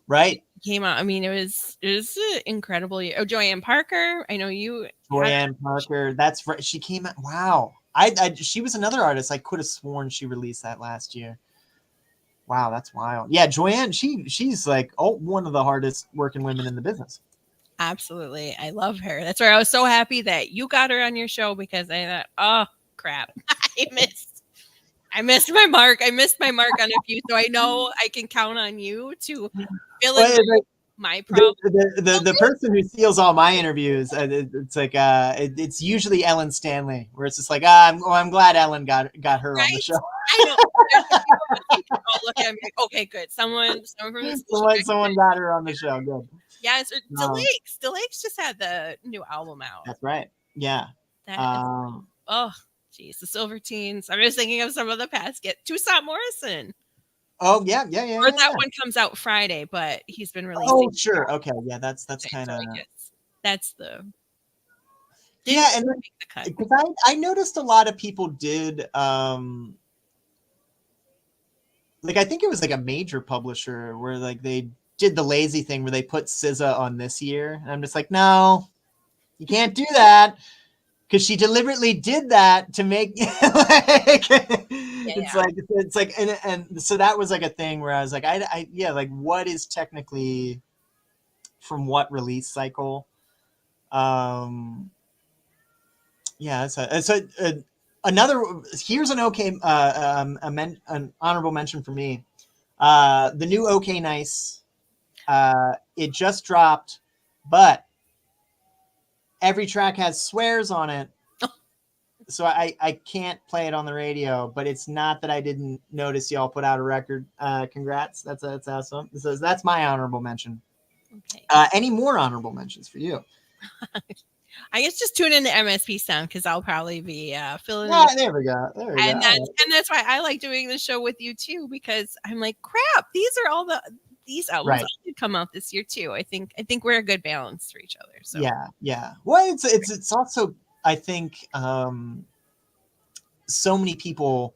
Right. Came out. I mean, it was incredible. Oh, Joanne Parker. I know you. Joanne Parker. That's right. She came out. Wow. She was another artist. I could have sworn she released that last year. Wow, that's wild. Yeah, Joanne. She's like one of the hardest working women in the business. Absolutely, I love her. That's why I was so happy that you got her on your show because I thought, oh crap, I missed my mark. I missed my mark on a few, so I know I can count on you to fill in my problem. The person who steals all my interviews, it's like it's usually Ellen Stanley, where it's just like I'm glad Ellen got her right? on the show. I know. Look at me. Okay, good. Someone from the someone got her on the show. Good. Yes, DeLakes just had the new album out. That's right. Yeah. Oh, geez, the Silver Teens. I'm just thinking of some of the past. Get Toussaint Morrison. Oh yeah. Or that one comes out Friday, but he's been releasing. Oh sure, okay, yeah, that's kind of. That's the. Yeah, and because I noticed a lot of people did. Like I think it was like a major publisher where like they did the lazy thing where they put SZA on this year, and I'm just like, no, you can't do that. Because she deliberately did that to make it's like and so that was like a thing where I was like I like what is technically from what release cycle. Yeah, so another here's an okay an honorable mention for me. The new OK Nice, it just dropped, but every track has swears on it, so I can't play it on the radio. But it's not that I didn't notice y'all put out a record. Congrats, that's awesome. So that's my honorable mention. Okay. Any more honorable mentions for you? I guess just tune in to MSP Sound because I'll probably be filling. Yeah, there we go. And that's why I like doing the show with you too, because I'm like, crap, these are all these albums that come out this year too. I think we're a good balance for each other. So yeah. Well, it's also I think so many people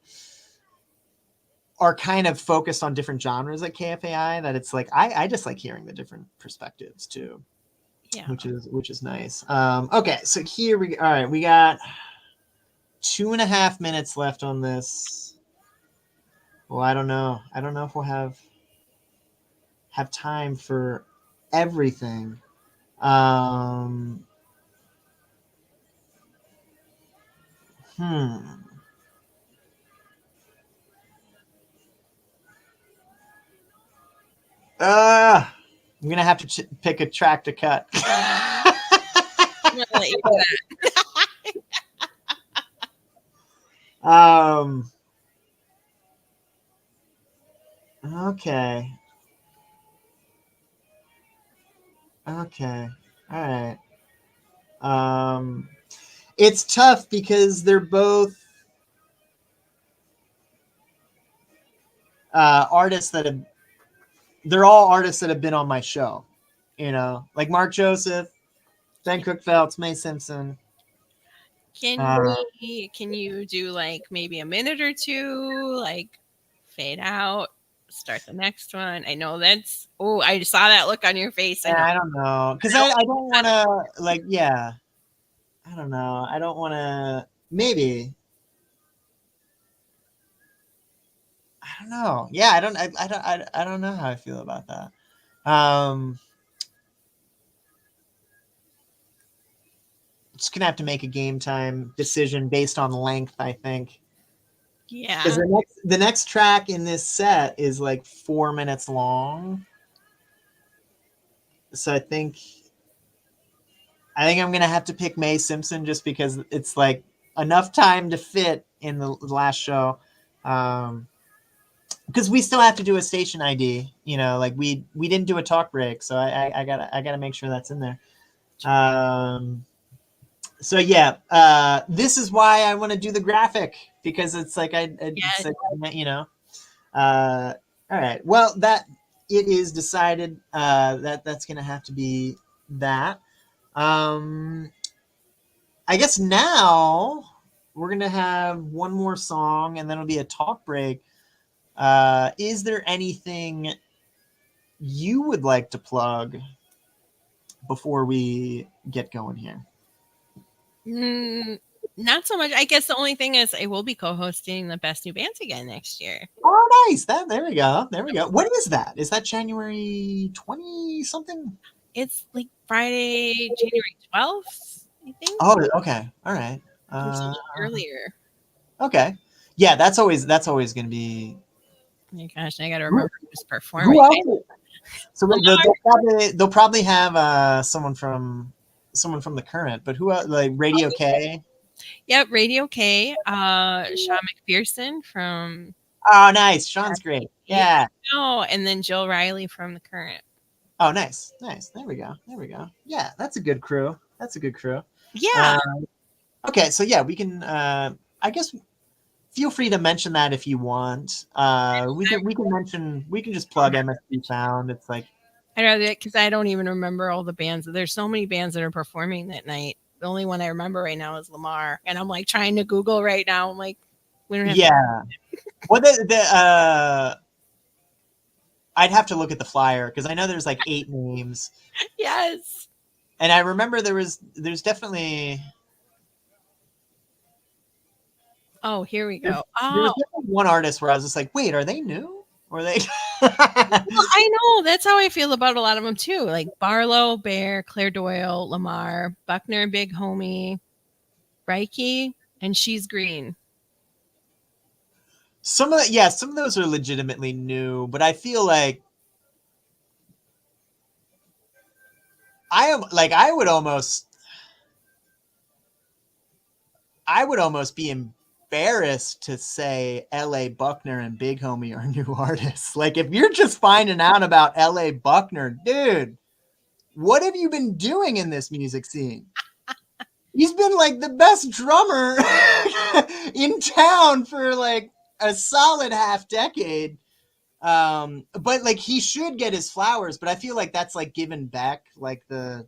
are kind of focused on different genres at KFAI that it's like I just like hearing the different perspectives too. Yeah. Which is nice. Okay, so here we got 2.5 minutes left on this. Well, I don't know if we'll have time for everything. I'm gonna have to pick a track to cut. I'm gonna let you do that. Okay. All right. It's tough because they're both artists that have. They're all artists that have been on my show, like Mark Joseph, Ben Cook-Phelps, Mae Simpson. Can you do like maybe a minute or two, like fade out, start the next one? I know that's. Oh, I saw that look on your face. I don't know because I don't want to like. Yeah, I don't know. I don't want to. maybe. I don't know. Yeah, I don't know how I feel about that. Just gonna have to make a game time decision based on length, I think. Because Yeah. the next track in this set is like 4 minutes long. So I think I'm gonna have to pick Mae Simpson just because it's like enough time to fit in the last show. Because we still have to do a station ID, like we didn't do a talk break, so I gotta make sure that's in there. So yeah, this is why I want to do the graphic, because it's like it's Yes. like, all right. Well, that it is decided that's gonna have to be that. I guess now we're gonna have one more song, and then it'll be a talk break. Is there anything you would like to plug before we get going here? Not so much. I guess the only thing is I will be co-hosting the Best New Bands again next year. Oh, nice. There we go. There we go. When is that? Is that January 20 something? It's like Friday, January 12th, I think. Oh, okay. All right. It's a little earlier. Okay. Yeah, that's always going to be. Oh my gosh, I got to remember who's performing. Who else? So they'll probably have someone from the Current, but who else? Like Radio K. Yep, Radio K. Sean McPherson from. Oh, nice. Sean's great. Yeah. No, and then Jill Riley from the Current. Oh, nice. There we go. Yeah, that's a good crew. Yeah. Okay, so yeah, we can. I guess feel free to mention that if you want. We can just plug MSP Sound. It's like I'd rather because I don't even remember all the bands. There's so many bands that are performing that night. The only one I remember right now is Lamar, and I'm like trying to Google right now. I'm like, we don't have. Yeah. Well, I'd have to look at the flyer because I know there's like 8 names. Yes. And I remember there's definitely. Oh, here we go. There was one artist where I was just like, wait, are they new? Or they? Well, I know that's how I feel about a lot of them too. Like Barlow, Bear, Claire Doyle, Lamar, Buckner, Big Homie, Reiki, and She's Green. Some of those are legitimately new, but I feel like I would almost be embarrassed to say L.A. Buckner and Big Homie are new artists. Like, if you're just finding out about L.A. Buckner, dude, what have you been doing in this music scene? He's been like the best drummer in town for like a solid half decade. But like he should get his flowers, but I feel like that's like given back like the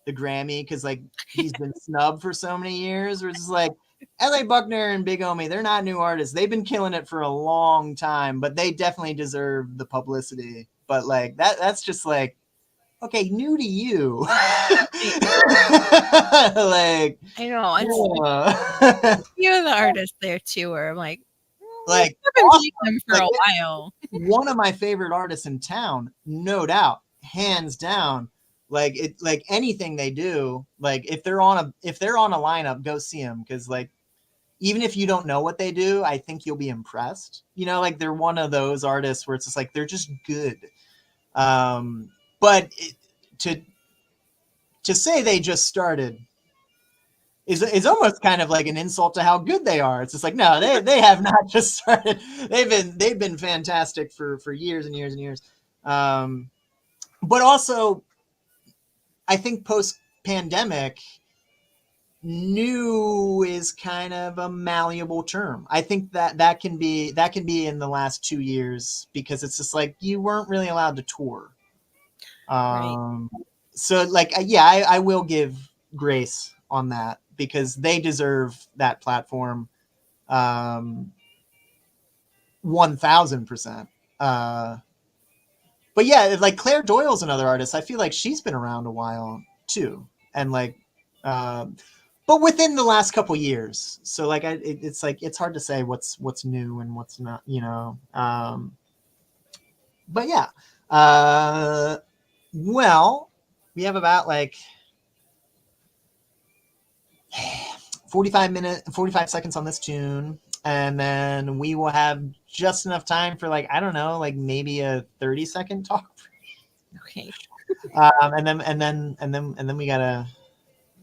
Grammy, because like he's been snubbed for so many years. Where it's just like L.A. Buckner and Big Homie, they're not new artists. They've been killing it for a long time, but they definitely deserve the publicity. But like that's just like, okay, new to you. Like, I know. A few of the artists there too are like like I've been awesome. them for a while. One of my favorite artists in town, no doubt, hands down. Like anything they do, like if they're on a lineup, go see them, because like even if you don't know what they do, I think you'll be impressed. Like they're one of those artists where it's just like they're just good. But to say they just started is almost kind of like an insult to how good they are. It's just like, no, they have not just started. They've been fantastic for years and years and years. But also, I think post-pandemic, new is kind of a malleable term. I think that can be in the last 2 years, because it's just like you weren't really allowed to tour. Right. So like, yeah, I will give grace on that, because they deserve that platform 1000%. But yeah, like Claire Doyle's another artist. I feel like she's been around a while too. And like but within the last couple years. So like it's like it's hard to say what's new and what's not, you know. But yeah, well, we have about like 45 seconds on this tune, and then we will have just enough time for like, I don't know, like maybe a 30-second talk. Okay. And then we gotta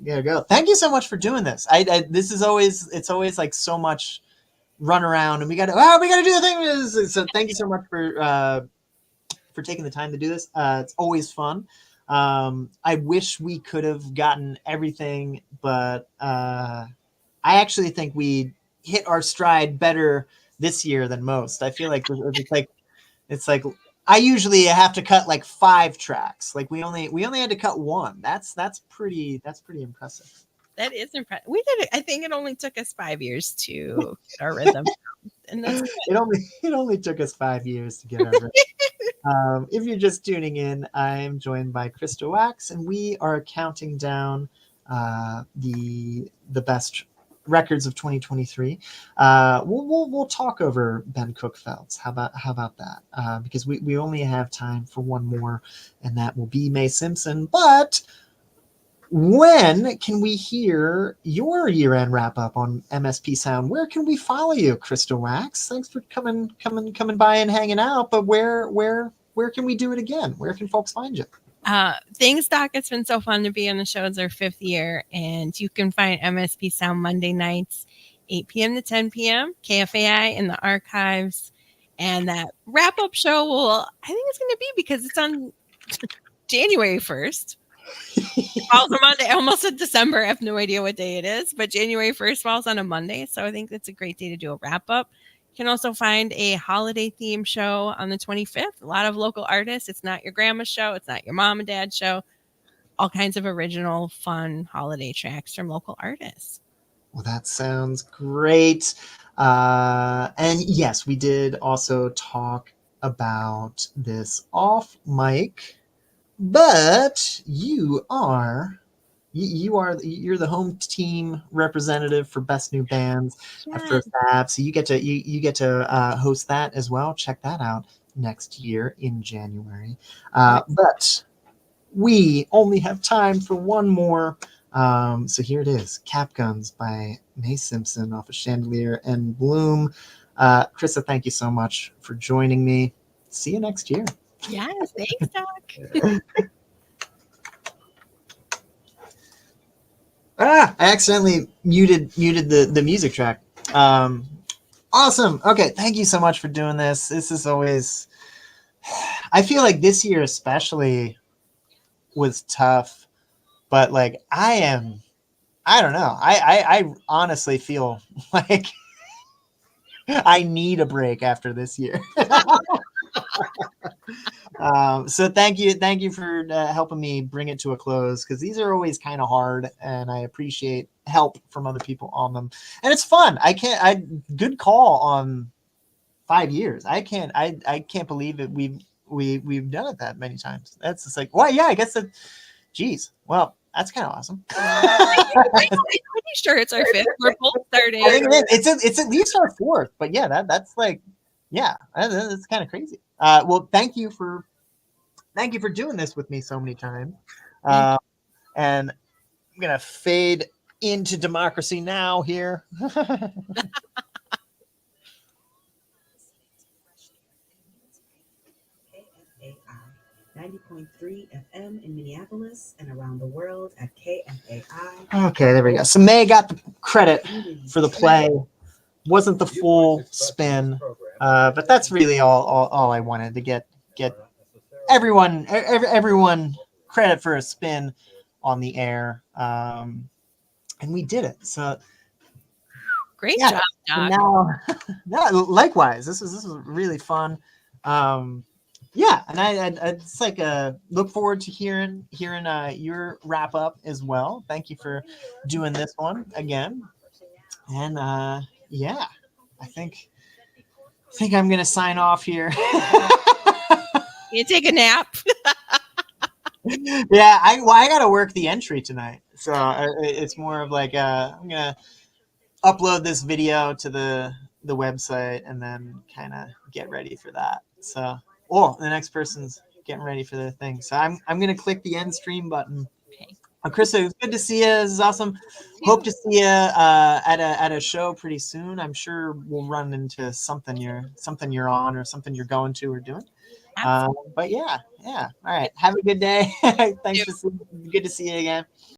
go. Thank you so much for doing this. This is always, it's always like so much run around, and we gotta do the thing. So thank you so much for taking the time to do this. It's always fun. I wish we could have gotten everything, but I actually think we hit our stride better this year than most. I feel like it's like I usually have to cut like 5 tracks. Like we only had to cut 1. That's pretty impressive. That is impressive. We did it. I think it only took us 5 years to get our rhythm. And that's it only took us 5 years to get our rhythm. If you're just tuning in, I'm joined by Krista Wax, and we are counting down the best records of 2023. We'll talk over Ben Cookfeld's. How about that? Because we only have time for one more, and that will be May Simpson. But when can we hear your year-end wrap-up on MSP Sound? Where can we follow you, Krista Wax? Thanks for coming by and hanging out. But where can we do it again? Where can folks find you? Thanks, Doc. It's been so fun to be on the show. It's our 5th year, and you can find MSP Sound Monday nights, 8 p.m. to 10 p.m. KFAI in the archives. And that wrap-up show I think it's going to be, because it's on January 1st. It falls on Monday. I almost said December. I have no idea what day it is, but January 1st falls on a Monday. So I think that's a great day to do a wrap-up. You can also find a holiday theme show on the 25th. A lot of local artists. It's not your grandma's show. It's not your mom and dad's show. All kinds of original, fun holiday tracks from local artists. Well, that sounds great. And yes, we did also talk about this off mic, but you're the home team representative for Best New Bands at First Ave, so you get to host that as well. Check that out next year in January. But we only have time for one more. So here it is, Cap Guns by May Simpson off of Chandelier and Bloom. Krista, thank you so much for joining me. See you next year. Yes, thanks, Doc. I accidentally muted the music track. Awesome. Okay, thank you so much for doing this. This is always, I feel like this year especially was tough, but like I don't know. I honestly feel like I need a break after this year. So thank you for helping me bring it to a close, because these are always kind of hard, and I appreciate help from other people on them, and it's fun. Good call on 5 years. I can't believe it. We've done it that many times. That's just like, well, yeah, I guess that. Geez, well, that's kind of awesome. I'm pretty sure it's our 5th. We're both starting. I think it's at least our 4th, but yeah, that's like, yeah, that's kind of crazy. Well, thank you for doing this with me so many times. And I'm gonna fade into Democracy Now! Here. 90.3 FM in Minneapolis and around the world at KFAI. Okay, there we go. So May got the credit for the play. Wasn't the full spin, but that's really all I wanted to get everyone credit for a spin on the air, and we did it. So great job, Doc. Now, likewise, this was really fun. Yeah, and I it's like look forward to hearing your wrap up as well. Thank you for doing this one again, and yeah, I think I'm gonna sign off here. You take a nap. Yeah, I gotta work the entry tonight, So it's more of like I'm gonna upload this video to the website and then kind of get ready for that. So, the next person's getting ready for their thing. So I'm gonna click the end stream button. Okay. Krista, it's good to see you. This is awesome. Hope to see you at a show pretty soon. I'm sure we'll run into something you're on or something you're going to or doing. But yeah. All right. Have a good day. Thanks for good to see you again.